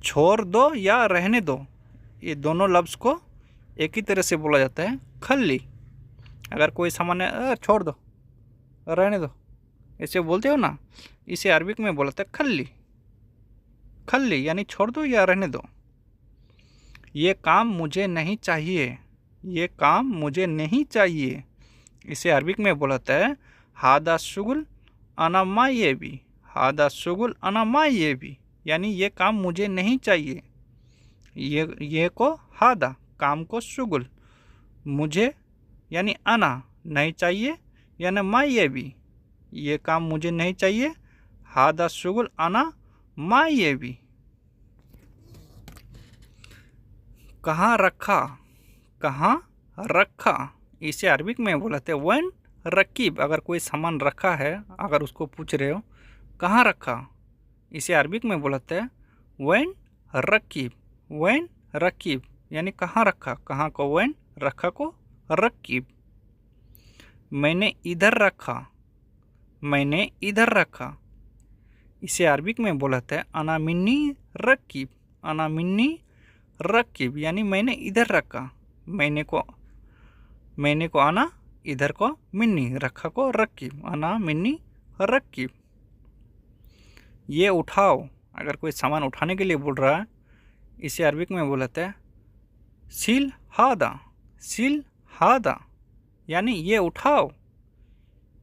छोड़ दो या रहने दो, ये दोनों लफ्ज़ को एक ही तरह से बोला जाता है, खल्ली। अगर कोई सामान्य छोड़ दो, रहने दो, ऐसे बोलते हो ना, इसे अरबिक में बोलते हैं खल्ली, खल्ली यानी छोड़ दो या रहने दो। ये काम मुझे नहीं चाहिए, ये काम मुझे नहीं चाहिए, इसे अरबिक में बोलता है हादा शुगुल अना मा ये भी, हादा शुगुल अना मा ये भी यानी ये काम मुझे नहीं चाहिए। ये को हादा, काम को शुगुल, मुझे यानी अना नहीं चाहिए, यानी मा ये भी, ये काम मुझे नहीं चाहिए। हादा शुगुल अना मा ये भी। कहाँ रखा, कहाँ रखा, इसे अरबिक में बोलते हैं वन रकीब। अगर कोई सामान रखा है, अगर उसको पूछ रहे हो कहाँ रखा, इसे अरबिक में बोलते हैं वन रकीब, वन रकीब यानी कहाँ रखा, कहाँ को वन, रखा को रकीब। मैंने इधर रखा, मैंने इधर रखा, इसे अरबिक में बोलते हैं अना मिन्नी रकीब, अना मिन्नी रकीब यानी मैंने इधर रखा। मैंने को आना, इधर को मिन्नी, रखा को रकीब, अना मिन्नी रकीब। ये उठाओ, अगर कोई सामान उठाने के लिए बोल रहा है, इसे अरबिक में बोलते हैं सिल हादा, सिल हादा यानी ये उठाओ।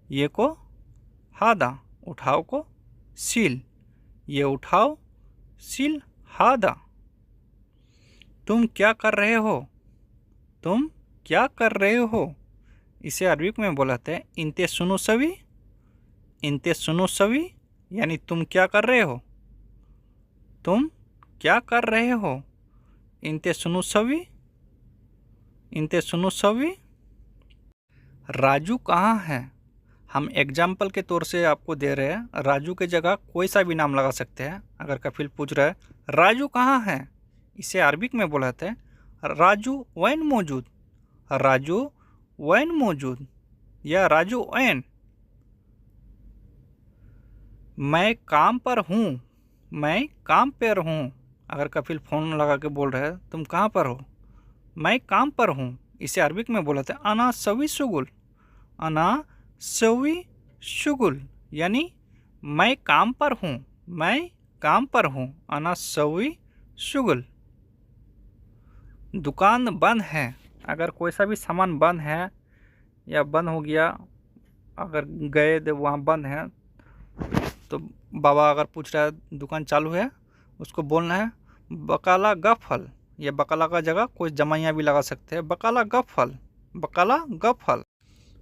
ये को हादा, उठाओ को सिल, ये उठाओ सिल हादा। तुम क्या कर रहे हो, तुम क्या कर रहे हो, इसे अरबिक में बोलते हैं इंते सुनो सवी, इंते सुनो सवी यानी तुम क्या कर रहे हो, तुम क्या कर रहे हो। इंते सुनो सवी, इंते सुनो सवी। राजू कहाँ है, हम एग्जाम्पल के तौर से आपको दे रहे हैं, राजू के जगह कोई सा भी नाम लगा सकते हैं। अगर कफिल पूछ रहा है राजू कहाँ है, इसे अरबिक में बोलते हैं राजू वैन मौजूद, राजू वैन मौजूद या राजू वैन। मैं काम पर हूँ, मैं काम पर हूँ, अगर कफिल फ़ोन लगा के बोल रहा है तुम कहाँ पर हो, मैं काम पर हूँ, इसे अरबिक में बोलते हैं अना सवी शुगुल, अना सवी शुगुल यानी मैं काम पर हूँ, मैं काम पर हूँ, अना सवी शुगुल। दुकान बंद है, अगर कोई सा भी सामान बंद है या बंद हो गया, अगर गए तो वहाँ बंद है, तो बाबा अगर पूछ रहा है दुकान चालू है, उसको बोलना है बकाला गफल, या बकाला का जगह कोई जमाइयाँ भी लगा सकते हैं, बकाला गफल, बकाला गफल।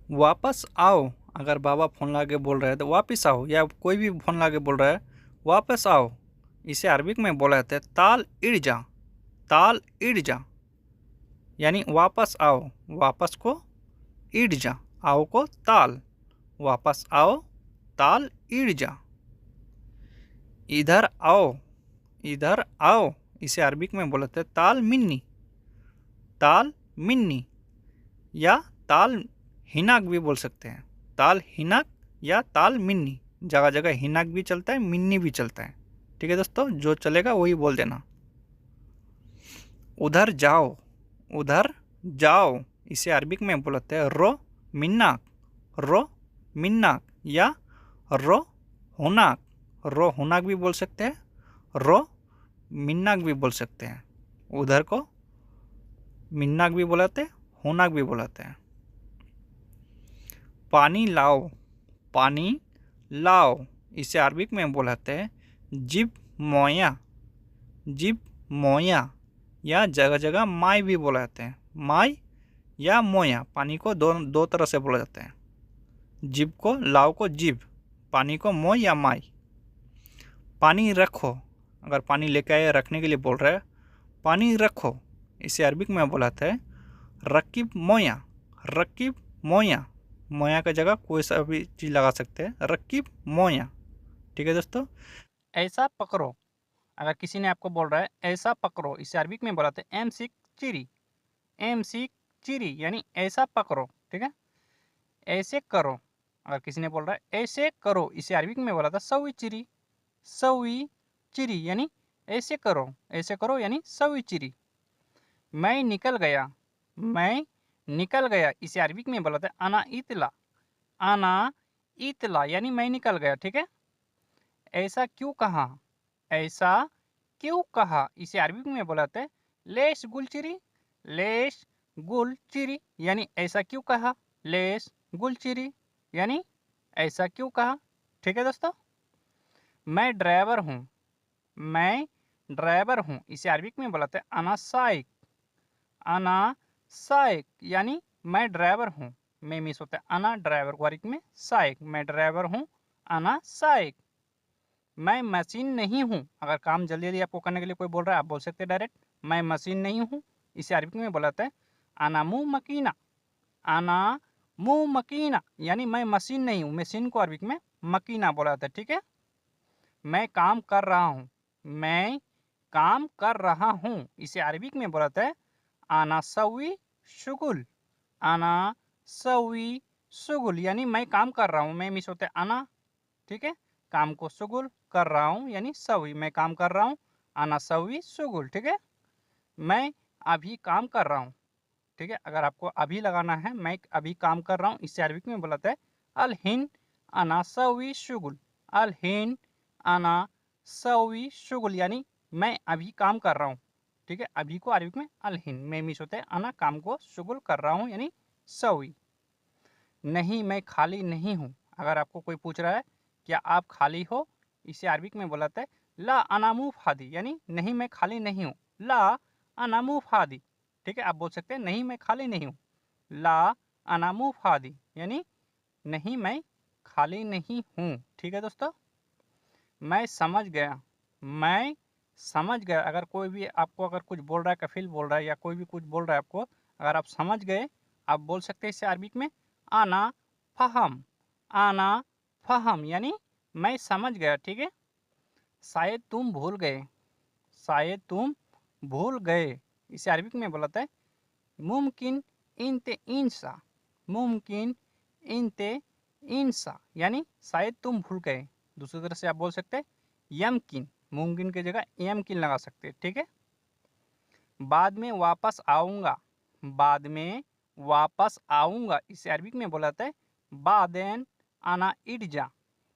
वापस आओ, अगर बाबा फ़ोन लगा के बोल रहे हैं तो वापस आओ, या कोई भी फ़ोन लगा के बोल रहा है वापस आओ, इसे अरबिक में बोला जाता है ताल इर्जा, ताल इर्जा यानी वापस आओ, वापस को इर्जा, आओ को ताल, वापस आओ ताल इर्जा। इधर आओ, इधर आओ, इसे अरबिक में बोलते हैं ताल मिन्नी, ताल मिन्नी या ताल हिनाक भी बोल सकते हैं, ताल हिनाक या ताल मिन्नी, जगह जगह हिनाक भी चलता है, मिन्नी भी चलता है। ठीक है दोस्तों, जो चलेगा वही बोल देना। उधर जाओ, उधर जाओ, इसे अरबिक में बोलते हैं रो मिन्नाक, रो मिन्नाक या रो होनाक, रो होनाक भी बोल सकते हैं, रो मिन्नाक भी बोल सकते हैं। उधर को मिन्नाक भी बोलाते हैं, होनाक भी बोलाते हैं। पानी लाओ, पानी लाओ, इसे अरबिक में बोलाते हैं जिब मोया, जिब मोया, या जगह जगह माई भी बोलाते हैं, माई या मोया। पानी को दो तरह से बोला जाता है, जिब को, लाओ को जिब, पानी को मोय या माई। पानी रखो, अगर पानी लेके आए रखने के लिए बोल रहा है, पानी रखो, इसे अरबिक में बोलाते हैं रकीब मोया, रकीब मोया। मोया का जगह कोई सा भी चीज़ लगा सकते हैं, रकीब मोया। ठीक है दोस्तों। ऐसा पकड़ो, अगर किसी ने आपको बोल रहा है ऐसा पकड़ो, इसे अरबिक में बोलाते हैं एमसिक चिरी, एमसिक चिरी यानी ऐसा पकड़ो। ठीक है। ऐसे करो, अगर किसी ने बोल रहा है ऐसे करो, इसे अरबिक में बोला था सवी चिरी, सवी चिरी यानी ऐसे करो यानी सवी चिरी। मैं निकल गया, मैं निकल गया, इसे अरबिक में बोला था अना इतला, अना इतला यानी मैं निकल गया। ठीक है। ऐसा क्यों कहा, ऐसा क्यों कहा, इसे अरबिक में बोलाते हैं लेश गुलचिरी, लेश गुलचिरी यानी ऐसा क्यों कहा, लेश गुलचिरी यानी ऐसा क्यों कहा। ठीक है दोस्तों। मैं ड्राइवर हूँ, मैं ड्राइवर हूँ, इसे अरबिक में बोलाते हैं अना साइक, अना साइक यानी मैं ड्राइवर हूँ। मैं मिस होता है अना ड्राइवर को अरबिक में साइक, मैं ड्राइवर हूँ अना साइक। मैं मशीन नहीं हूँ, अगर काम जल्दी जल्दी आपको करने के लिए कोई बोल रहा है, आप बोल सकते हैं डायरेक्ट मैं मशीन नहीं हूँ, इसे अरबिक में बोलाते हैं आना मु मकीना, आना मु मकीना यानी मैं मशीन नहीं हूँ। मशीन को अरबिक में मकीना बोलाते हैं। ठीक है। मैं काम कर रहा हूँ, मैं काम कर रहा हूँ, इसे अरबिक में बोलाते हैं आना सवी शुगुल, आना सवी शुगुल यानी मैं काम कर रहा हूँ। मैं मिस होते आना। ठीक है। काम को शुगुल कर रहा हूँ यानी सवी, मैं काम कर रहा हूँ, आना सवी शुगुल। ठीक है। मैं अभी काम कर रहा हूँ। ठीक है। अगर आपको अभी लगाना है, मैं अभी काम कर रहा हूँ, इससे अरबिक में बोलाता है अल हिन अना सवी शुगुल, अल हिन अना सवी शुगुल यानी मैं अभी काम कर रहा हूँ। ठीक है। अभी को अरबिक में अल हिन, मैं मिस होता है अना, काम को शुगुल कर रहा हूँ यानी सवी। नहीं मैं खाली नहीं हूँ, अगर आपको कोई पूछ रहा है क्या आप खाली हो, इसे अरबिक में बोलाता है ला अनामू फादी यानी नहीं मैं खाली नहीं हूँ, ला अनामू फादी। ठीक है। आप बोल सकते हैं नहीं मैं खाली नहीं हूँ, ला अनामू फादी यानी नहीं मैं खाली नहीं हूँ। ठीक है दोस्तों। मैं समझ गया, मैं समझ गया, अगर कोई भी आपको अगर कुछ बोल रहा है, कफिल बोल रहा है या कोई भी कुछ बोल रहा है आपको, अगर आप समझ गए, आप बोल सकते हैं इसे अरबिक में आना फहम, आना फहम यानी मैं समझ गया। ठीक है। शायद तुम भूल गए, शायद तुम भूल गए, इसे अरबिक में बोलाता है मुमकिन इनते इंसा, मुमकिन इनते इंसा यानी शायद तुम भूल गए। दूसरी तरह से आप बोल सकते हैं यमकिन, मुमकिन की जगह यमकिन लगा सकते हैं। ठीक है। बाद में वापस आऊँगा, बाद में वापस आऊँगा, इसे अरबिक में बोलाता है बादेन आना इडजा,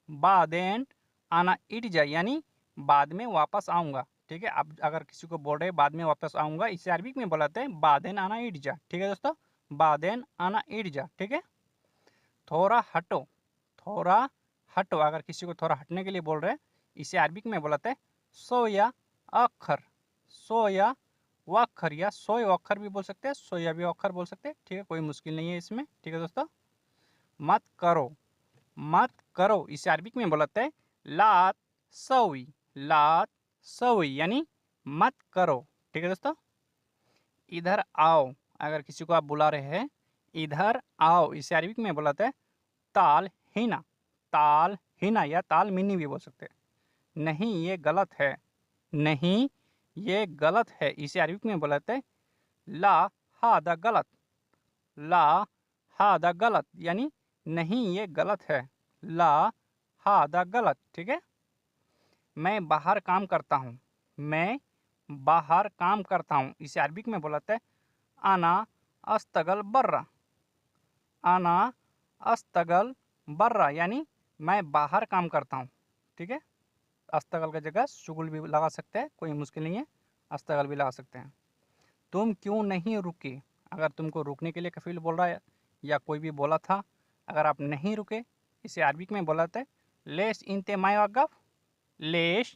बादेन आना इडजा यानी बाद में वापस आऊँगा। ठीक है। आप अगर किसी को बोल रहे हैं बाद में वापस आऊँगा, इसे अरबिक में बोलाते हैं बादेन आना इडजा। ठीक है दोस्तों। बादेन आना इडजा। ठीक है। थोड़ा हटो, थोड़ा हटो, अगर किसी को थोड़ा हटने के लिए बोल रहे हैं, इसे अरबिक में बोलाते हैं सोया अखर, सोया वखर या सोय वखर भी बोल सकते हैं, सोया भी वखर बोल सकते हैं। ठीक है। कोई मुश्किल नहीं है इसमें। ठीक है दोस्तों। मत करो, मत करो, इसे अरबिक में बोलाते हैं लात सवी, लात सवी यानी मत करो। ठीक है दोस्तों। इधर आओ, अगर किसी को आप बुला रहे हैं, इधर आओ, इसे अरबिक में बोलाते हैं ताल हिना, ताल हिना या ताल मिनी भी बोल सकते हैं। नहीं ये गलत है, नहीं ये गलत है, इसे अरबिक में बोलाते हैं ला हादा गलत, ला हादा गलत यानी नहीं ये गलत है, ला हादा गलत। ठीक है। मैं बाहर काम करता हूँ, मैं बाहर काम करता हूँ, इसे अरबिक में बोलाते हैं आना अस्तगल बर्रा, आना अस्तगल बर्रा यानी मैं बाहर काम करता हूँ। ठीक है। अस्तगल की जगह शुगुल भी लगा सकते हैं, कोई मुश्किल नहीं है, अस्तगल भी लगा सकते हैं। तुम क्यों नहीं रुके। अगर तुमको रुकने के लिए कफील बोल रहा है या कोई भी बोला था, अगर आप नहीं रुके, इसे अरबिक में बोला था लेश इंते माय वगफ, लेश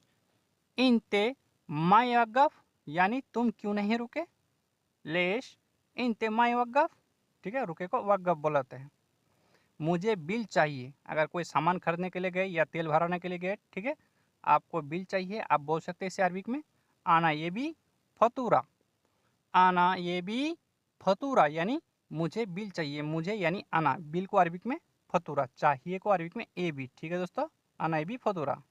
इंते माय वगफ, यानी तुम क्यों नहीं रुके, लेश इंते माय वगफ। ठीक है, रुके को वगफ बोलाते हैं। मुझे बिल चाहिए, अगर कोई सामान खरीदने के लिए गए या तेल भराने के लिए गए, ठीक है, आपको बिल चाहिए, आप बोल सकते हैं इसे अरबिक में आना ये भी फतूरा, आना ये भी फतूरा, यानी मुझे बिल चाहिए, मुझे यानी आना, बिल को अरबिक में फतूरा, चाहिए को अरबिक में ए भी। ठीक है दोस्तों, आना ये भी फतूरा।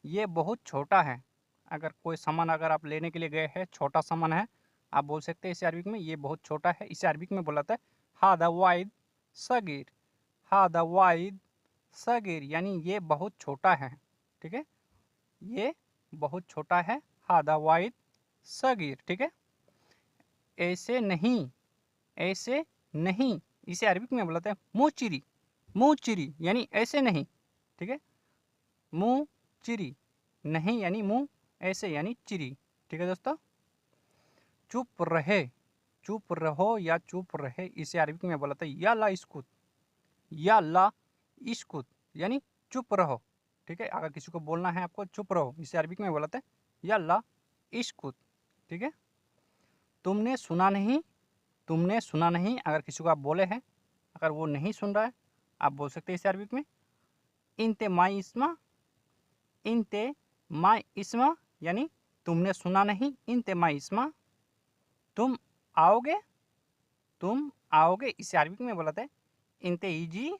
ये बहुत छोटा है, अगर कोई सामान अगर आप लेने के लिए गए हैं, छोटा सामान है, आप बोल सकते हैं इसे अरबिक में ये बहुत छोटा है। इसे अरबिक में बोलाता है हादा वाइद सगीर, हादा वाइद सगीर, यानी ये बहुत छोटा है। ठीक है, ये बहुत छोटा है, हादा वाइद सगीर। ठीक है, ऐसे नहीं, ऐसे नहीं, इसे अरबिक में बोलाते हैं मुँह चिरी, मुँह चिरी यानी ऐसे नहीं। ठीक है, मुँह चिरी, नहीं यानी मुँह, ऐसे यानी चिरी। ठीक है दोस्तों, चुप रहे, चुप रहो या चुप रहे, इसे अरबिक में बोलाते हैं या ला इस्कुत, या ला इस्कुत, यानी चुप रहो। ठीक है, अगर किसी को बोलना है आपको चुप रहो, इसे अरबिक में बोलाते हैं या ला इस्कुत। ठीक है, तुमने सुना नहीं, तुमने सुना नहीं, अगर किसी को आप बोले हैं, अगर वो नहीं सुन रहा है, आप बोल सकते हैं इसे अरबिक में इनते माई इस्मा, इनते माई इस्मा, यानी तुमने सुना नहीं, इनते माई इस्मा, तुम आओगे, तुम आओगे, इसे अरबिक में बोलाते हैं इनते ईजी,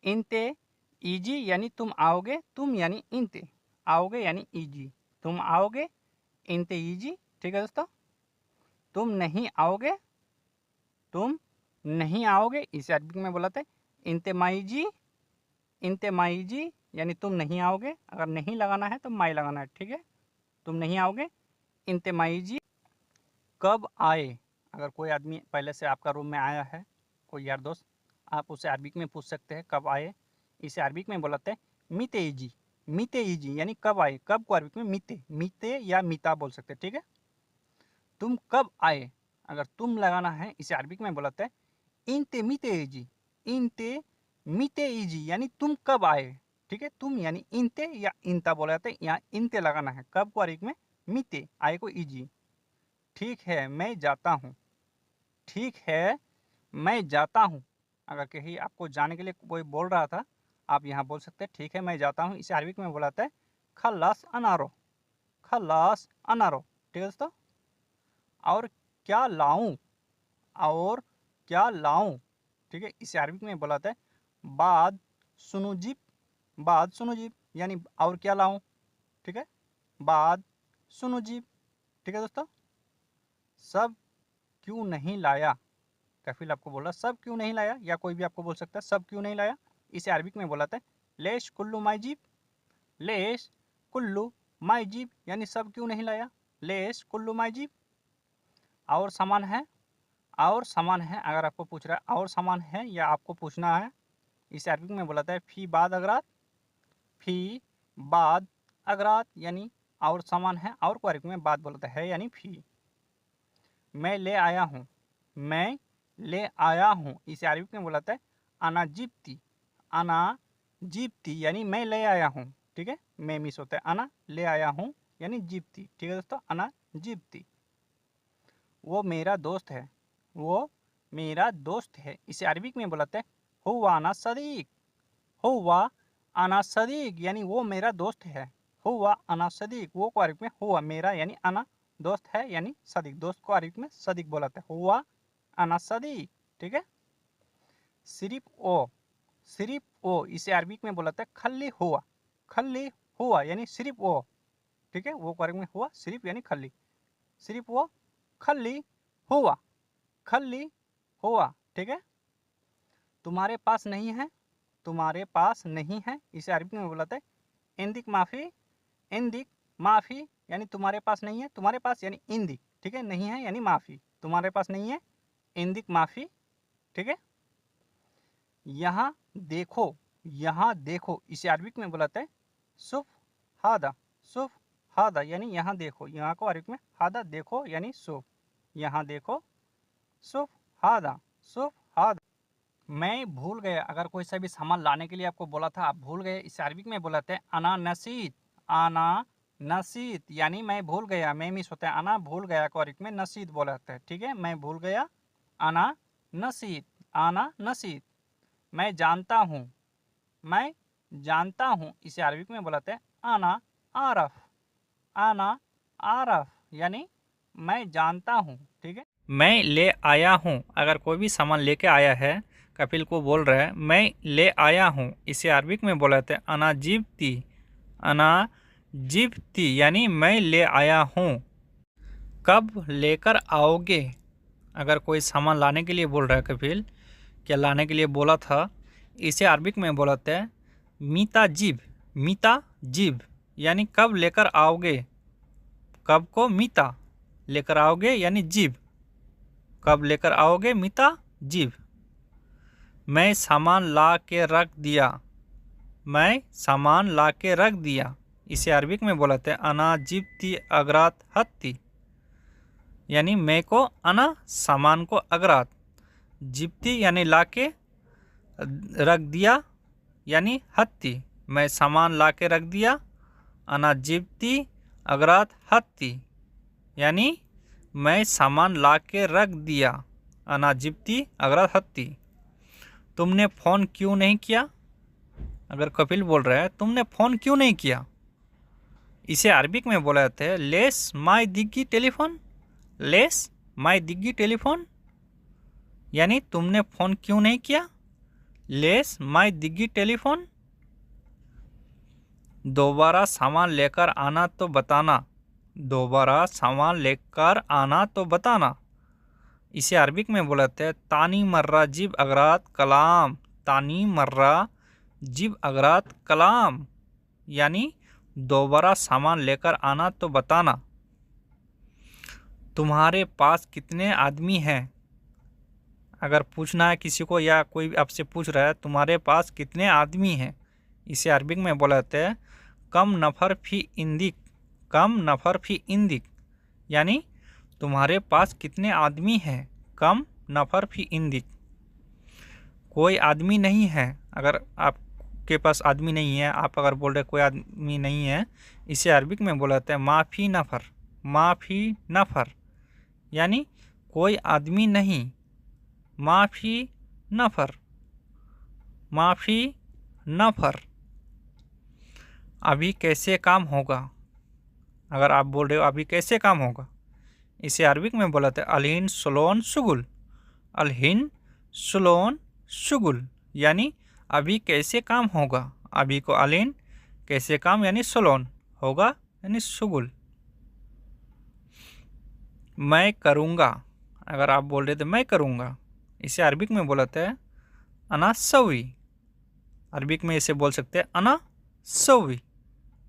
इनते ईजी यानी तुम आओगे, तुम यानी इनते, आओगे यानी ईजी, तुम आओगे, इनते ईजी। ठीक है दोस्तों, तुम नहीं आओगे, तुम नहीं आओगे, इसे अरबिक में बोलाते हैं इनते माईजी, इनते माईजी, यानी तुम नहीं आओगे, अगर नहीं लगाना है तो माई लगाना है। ठीक है, तुम नहीं आओगे, इनते माईजी। कब आए, अगर कोई आदमी पहले से आपका रूम में आया है, कोई यार दोस्त, आप उसे अरबिक में पूछ सकते हैं कब आए, इसे अरबिक में बोलाते हैं मीते इजी, मीते इजी यानी कब आए, कब को अरबिक में मीते, मीते या मीता बोल सकते हैं। ठीक है, तुम कब आए, अगर तुम लगाना है, इसे अरबिक में बोलाते हैं इनते मीते इजी, इनते मीते इजी, यानी तुम कब आए। ठीक है, तुम यानी इनते या इनता बोला जाता है, यहाँ इनते लगाना है, कब को अरबिक में मीते, आए को इजी। ठीक है मैं जाता हूँ, ठीक है मैं जाता हूँ, अगर कहीं आपको जाने के लिए कोई बोल रहा था, आप यहाँ बोल सकते हैं ठीक है मैं जाता हूँ, इसे अरबिक में बोलाते हैं खल्लास अनारो, खल्लास अनारो। ठीक है दोस्तों, और क्या लाऊं, और क्या लाऊं, ठीक है, इसे अरबिक में बोलाते हैं बाद सुनुजीब, बाद सुनुजीब, यानी और क्या लाऊं। ठीक है, बाद सुनुजीब। ठीक है दोस्तों, सब क्यों नहीं लाया, कफील आपको बोला सब क्यों नहीं लाया, या कोई भी आपको बोल सकता है सब क्यों नहीं लाया, इसे अरबिक में बोलाते हैं लेश कुल्लू माई जीप, लेश कुल्लू माई जीप, यानी सब क्यों नहीं लाया, लेश कुल्लू माई जीप। और सामान है, और सामान है, अगर आपको पूछ रहा है और सामान है या आपको पूछना है, इसे अरबिक में बोलाता है फी बाद अगरात, फी बाद अगरात, यानी और सामान है, और को अरबिक में बाद बोलाता है यानी फी। मैं ले आया हूँ, मैं ले आया हूँ, इसे अरबिक में बोलाता है अना जीप्ती, अना जीप्ती, यानी मैं ले आया हूँ। ठीक है, मैं मिस होता है, अना ले आया हूँ यानी जीप्ती। ठीक है दोस्तों, अना जीप्ती। वो मेरा दोस्त है, वो मेरा दोस्त है, इसे अरबिक में बोलाते हैं हुआ अना सदीक, हुआ अना सदीक, यानी वो मेरा दोस्त है, हुआ अना सदीक, वो को अरबिक में हुआ मेरा यानी अना, दोस्त है यानी सदीक, दोस्त को अरबिक में सदीक बोलाते हैं, हुआ अना सदीक। ठीक है, सिर्फ ओ, सिर्फ ओ, इसे अरबिक में बोलाते हैं खल्ली हुआ, खल्ली हुआ यानी सिर्फ वो। ठीक है, वो को अरबिक में हुआ सिर्फ यानी खल्ली, सिर्फ वो खल्ली हुआ, खल्ली हुआ। ठीक है, तुम्हारे पास नहीं है, तुम्हारे पास नहीं है, इसे अरबी में बोलाते हैं इंदिक माफ़ी, इंदिक माफ़ी, यानी तुम्हारे पास नहीं है, तुम्हारे पास यानी इंदिक। ठीक है, नहीं है यानी माफ़ी, तुम्हारे पास नहीं है, इंदिक माफ़ी। ठीक है, यहाँ देखो, यहाँ देखो, इसे अरबिक में बोलाते हैं सुफ हादा, सुफ हादा, यानी यहाँ देखो, यहाँ को अरबिक में हादा देखो यानी सुफ। यहाँ देखो, शुभ हादा, शुभ हादा। मैं भूल गया, अगर कोई सा भी सामान लाने के लिए आपको बोला था, आप भूल गए, इसे अरबिक में बोलाते हैं अना नसीत। अना नसीत यानी मैं भूल गया, मैं मिस होता है। अना भूल गया को अरबिक में नसीत बोलाते हैं, ठीक है। मैं भूल गया, अना नसीत, अना नसीत। मैं जानता हूँ, मैं जानता हूँ, इसे अरबिक में बोलाते हैं अना आरफ। अना आरफ यानी मैं जानता हूँ, ठीक है। मैं ले आया हूँ, अगर कोई भी सामान लेके आया है, कपिल को बोल रहा है मैं ले आया हूँ, इसे अरबिक में बोलाते हैं अना जिब्ती। अना जिब्ती यानी मैं ले आया हूँ। कब लेकर आओगे, अगर कोई सामान लाने के लिए बोल रहा है कपिल, क्या लाने के लिए बोला था, इसे अरबिक में बोलाते हैं मीता जिब। मीता जिब यानी कब लेकर आओगे। कब को मीता, लेकर आओगे यानी जिब। कब लेकर आओगे, मीता जिब। मैं सामान ला के रख दिया। मैं सामान ला के रख दिया, इसे अरबिक में बोलाते हैं अना जिब्ती अगरात हत्ती। यानी मैं को, अना सामान को, अगरात जिब्ती यानी ला के रख दिया यानी हत्ती। मैं सामान ला के रख दिया, अना जिब्ती अगरात हत्ती यानी मैं सामान ला के रख दिया, अना जिब्ती अगरात हत्ती। तुमने फ़ोन क्यों नहीं किया, अगर कपिल बोल रहा है तुमने फ़ोन क्यों नहीं किया, इसे अरबिक में बोला जाता है लेस माई दिग्गी टेलीफोन। लेस माई दिग्गी टेलीफोन यानी तुमने फ़ोन क्यों नहीं किया, लेस माई दिग्गी टेलीफोन। दोबारा सामान लेकर आना तो बताना। दोबारा सामान लेकर आना तो बताना, इसे अरबिक में बोलते हैं तानी मर्रा जिब अगरात कलाम। तानी मर्रा जिब अगरात कलाम यानी दोबारा सामान लेकर आना तो बताना। तुम्हारे पास कितने आदमी हैं, अगर पूछना है किसी को या कोई आपसे पूछ रहा है तुम्हारे पास कितने आदमी हैं, इसे अरबिक में बोलते हैं कम नफ़र फी इंदिक। कम नफ़र फी इंदिक यानी तुम्हारे पास कितने आदमी हैं, कम नफ़र फी इंदिक। कोई आदमी नहीं है, अगर आपके पास आदमी नहीं है, आप अगर बोल रहे कोई आदमी नहीं है, इसे अरबिक में बोलते हैं माफ़ी नफ़र। माफ़ी नफ़र यानी कोई आदमी नहीं, माफ़ी नफ़र, माफ़ी नफ़र। अभी कैसे काम होगा, अगर आप बोल रहे हो अभी कैसे काम होगा, इसे अरबिक में बोलते हैं अलहिन सुलोन शुगुल। अलहिन सुलोन शुगुल यानी अभी कैसे काम होगा। अभी को अलहिन, कैसे काम यानी सुलोन, होगा यानी शुगुल। मैं करूँगा, अगर आप बोल रहे थे मैं करूँगा, इसे अरबिक में बोलते हैं अना सवी। अरबिक में इसे बोल सकते हैं अना सवी।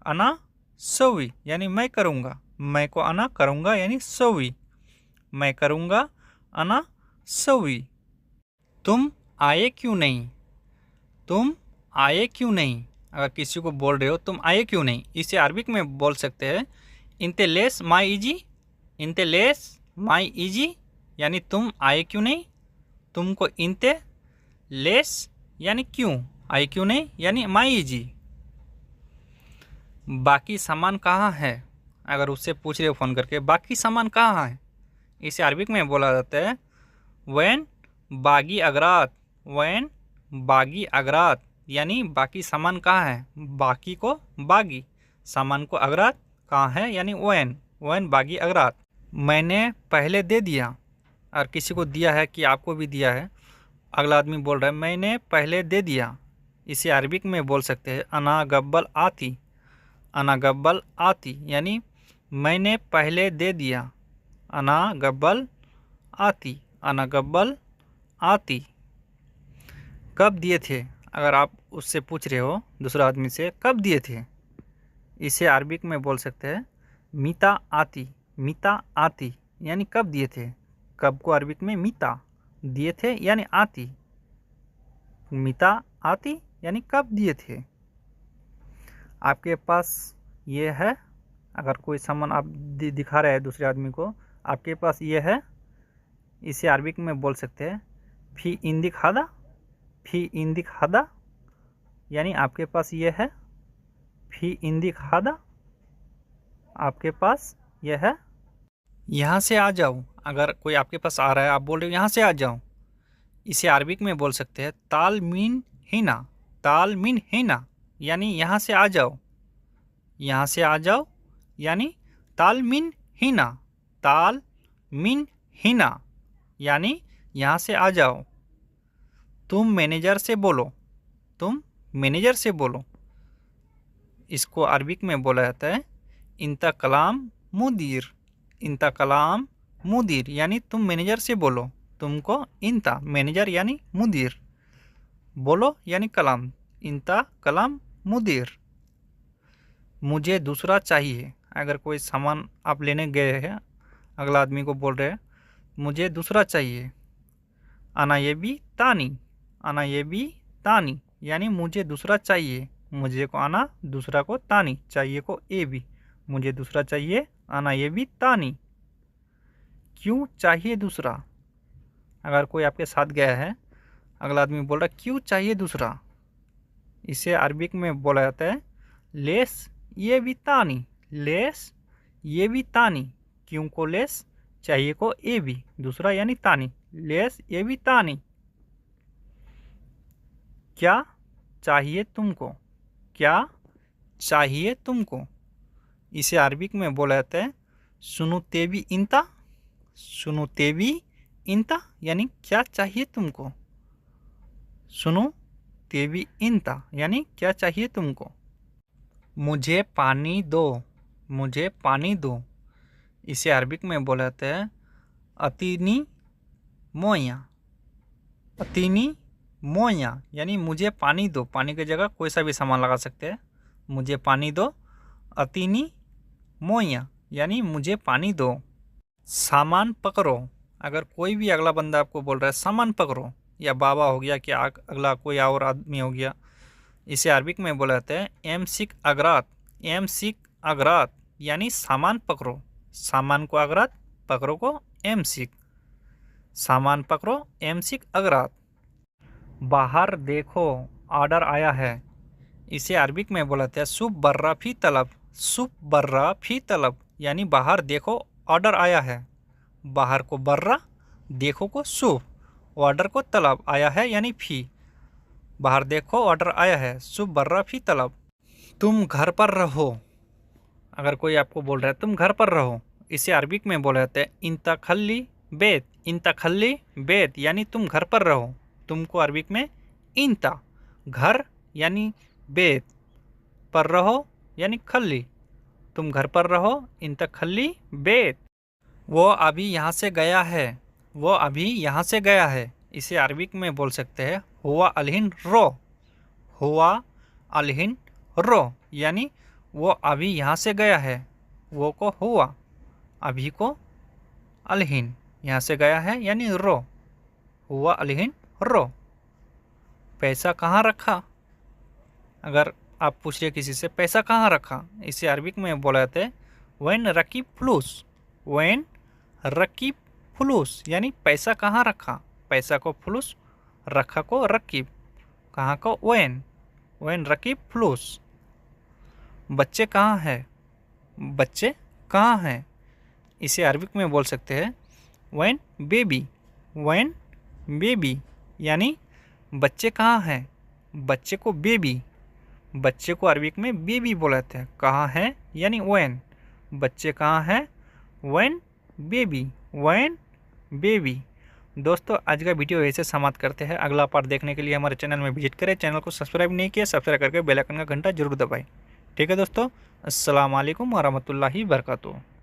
अना सवी यानी मैं करूँगा, मैं को अना करूँगा यानी सवी, मैं करूँगा अना सवी। तुम आए क्यों नहीं। तुम आए क्यों नहीं, अगर किसी को बोल रहे हो तुम आए क्यों नहीं, इसे अरबिक में बोल सकते हैं इंते लेस माई इजी। इंते लेस माई इजी यानी तुम आए क्यों नहीं। तुमको इंते लेस यानी क्यों, आए क्यों नहीं यानी माई इजी। बाकी सामान कहाँ है, अगर उससे पूछ रहे हो फ़ोन करके बाकी सामान कहाँ है, इसे अरबिक में बोला जाता है वैन बागी अगरात। वैन बागी अगरात यानी बाकी सामान कहाँ है, बाकी को बागी, सामान को अगरात कहाँ है यानी वैन, वैन बागी अगरात। मैंने पहले दे दिया, और किसी को दिया है कि आपको भी दिया है, अगला आदमी बोल रहा है मैंने पहले दे दिया, इसे अरबिक में बोल सकते हैं अना गब्बल आती। अना गब्बल आती यानी मैंने पहले दे दिया, अना गब्बल आती, अना गब्बल आती। कब दिए थे, अगर आप उससे पूछ रहे हो दूसरा आदमी से कब दिए थे, इसे अरबिक में बोल सकते हैं मीता आती। मीता आती यानी कब दिए थे, कब को अरबिक में मीता, दिए थे यानी आती, मीता आती यानी कब दिए थे। आपके पास ये है, अगर कोई सामान आप दिखा रहे हैं दूसरे आदमी को, आपके पास ये है, इसे अरबिक में बोल सकते हैं फी इंदिक हादा, फी इंदिक हादा यानी आपके पास ये है, फी इंदिक हादा आपके पास यह है। यहाँ से आ जाओ, अगर कोई आपके पास आ रहा है, आप बोल रहे हो यहाँ से आ जाओ, इसे अरबिक में बोल सकते हैं ताल मीन हिना, ताल मीन हिना यानी यहाँ से आ जाओ, यहाँ से आ जाओ यानी ताल मीन हिना, ताल मीन हिना यानी यहाँ से आ जाओ। तुम मैनेजर से बोलो, तुम मैनेजर से बोलो, इसको अरबिक में बोला जाता है इंता कलाम मुदीर, इंता कलाम मुदीर यानी तुम मैनेजर से बोलो, तुमको इंता मैनेजर यानी मुदीर, बोलो यानी कलाम, इंता कलाम मुदीर। मुझे दूसरा चाहिए, अगर कोई सामान आप लेने गए हैं, अगला आदमी को बोल रहे हैं मुझे दूसरा चाहिए, आना ये भी तानी, आना ये भी तानी यानी मुझे दूसरा चाहिए, मुझे को आना, दूसरा को तानी, चाहिए को ए भी, मुझे दूसरा चाहिए, आना ये भी तानी। क्यों चाहिए दूसरा, अगर कोई आपके साथ गया है, अगला आदमी बोल रहा क्यों चाहिए दूसरा, इसे अरबिक में बोला जाता है लेस ये भी तानी, लेस ये भी तानी, क्यों को लेस, चाहिए को ए भी, दूसरा यानी तानी, लेस ये भी तानी। क्या चाहिए तुमको, क्या चाहिए तुमको, इसे अरबिक में बोला जाता है सुनु तेबी इंता, सुनु तेबी इंता यानी क्या चाहिए तुमको, सुनु तेबी इंता यानी क्या चाहिए तुमको। मुझे पानी दो, मुझे पानी दो, इसे अरबिक में बोला जाता है अतीनी मोया, अतीनी मोया यानी मुझे पानी दो, पानी की जगह कोई सा भी सामान लगा सकते हैं, मुझे पानी दो, अतीनी मोया यानी मुझे पानी दो। सामान पकड़ो, अगर कोई भी अगला बंदा आपको बोल रहा है सामान पकड़ो, या बाबा हो गया कि अगला कोई और आदमी हो गया, इसे अरबिक में बोला जाता है एम सिक अगरात, एम सिक अगरात यानी सामान पकड़ो, सामान को अगरात, पकड़ो को एम सिक, सामान पकड़ो एम सिक अगरात। बाहर देखो ऑर्डर आया है, इसे अरबिक में बोला जाता है सुप बर्रा फी तलब, सुप बर्रा फी तलब यानी बाहर देखो ऑर्डर आया है, बाहर को बर्रा, देखो को सुप, ऑर्डर को तलब, आया है यानी फी, बाहर देखो ऑर्डर आया है, सुप बर्रा फी तलब। तुम घर पर रहो, अगर कोई आपको बोल रहा है तुम घर पर रहो, इसे अरबिक में बोला जाता है इंता खल्ली बेत, इंता खल्ली बेत यानी तुम घर पर रहो, तुमको अरबिक में इंता घर यानी बेत, पर रहो यानी खल्ली, तुम घर पर रहो, इंता खल्ली बेत। वो अभी यहाँ से गया है, वो अभी यहाँ से गया है, इसे अरबिक में बोल सकते हैं हुआ अलहिन रो, हुआ अलहिन रो यानी वो अभी यहाँ से गया है, वो को हुआ, अभी को अलहिन, यहाँ से गया है यानी रो, हुआ अलहिन रो। पैसा कहाँ रखा, अगर आप पूछ रहे किसी से पैसा कहाँ रखा, इसे अरबिक में बोला जाता है वैन रकीब फ्लूस, वैन रकीब फ्लूस यानी पैसा कहाँ रखा, पैसा को फ्लूस, रखा को रकीब, कहाँ को वैन, वैन रकीब फ्लूस। बच्चे कहाँ हैं, बच्चे कहाँ हैं, इसे अरबिक में बोल सकते हैं वैन बेबी, वैन बेबी यानी बच्चे कहाँ हैं, बच्चे को बेबी, बच्चे को अरबिक में बेबी बोलाते हैं, कहाँ हैं यानी वैन, बच्चे कहाँ हैं, वैन बेबी, वैन बेबी। दोस्तों आज का वीडियो ऐसे समाप्त करते हैं, अगला पार्ट देखने के लिए हमारे चैनल में विजिट करें, चैनल को सब्सक्राइब नहीं किया सब्सक्राइब करके बेल आइकन का घंटा जरूर दबाएं। ठीक है दोस्तों, अस्सलाम वालेकुम व रहमतुल्लाहि व बरकातुहू।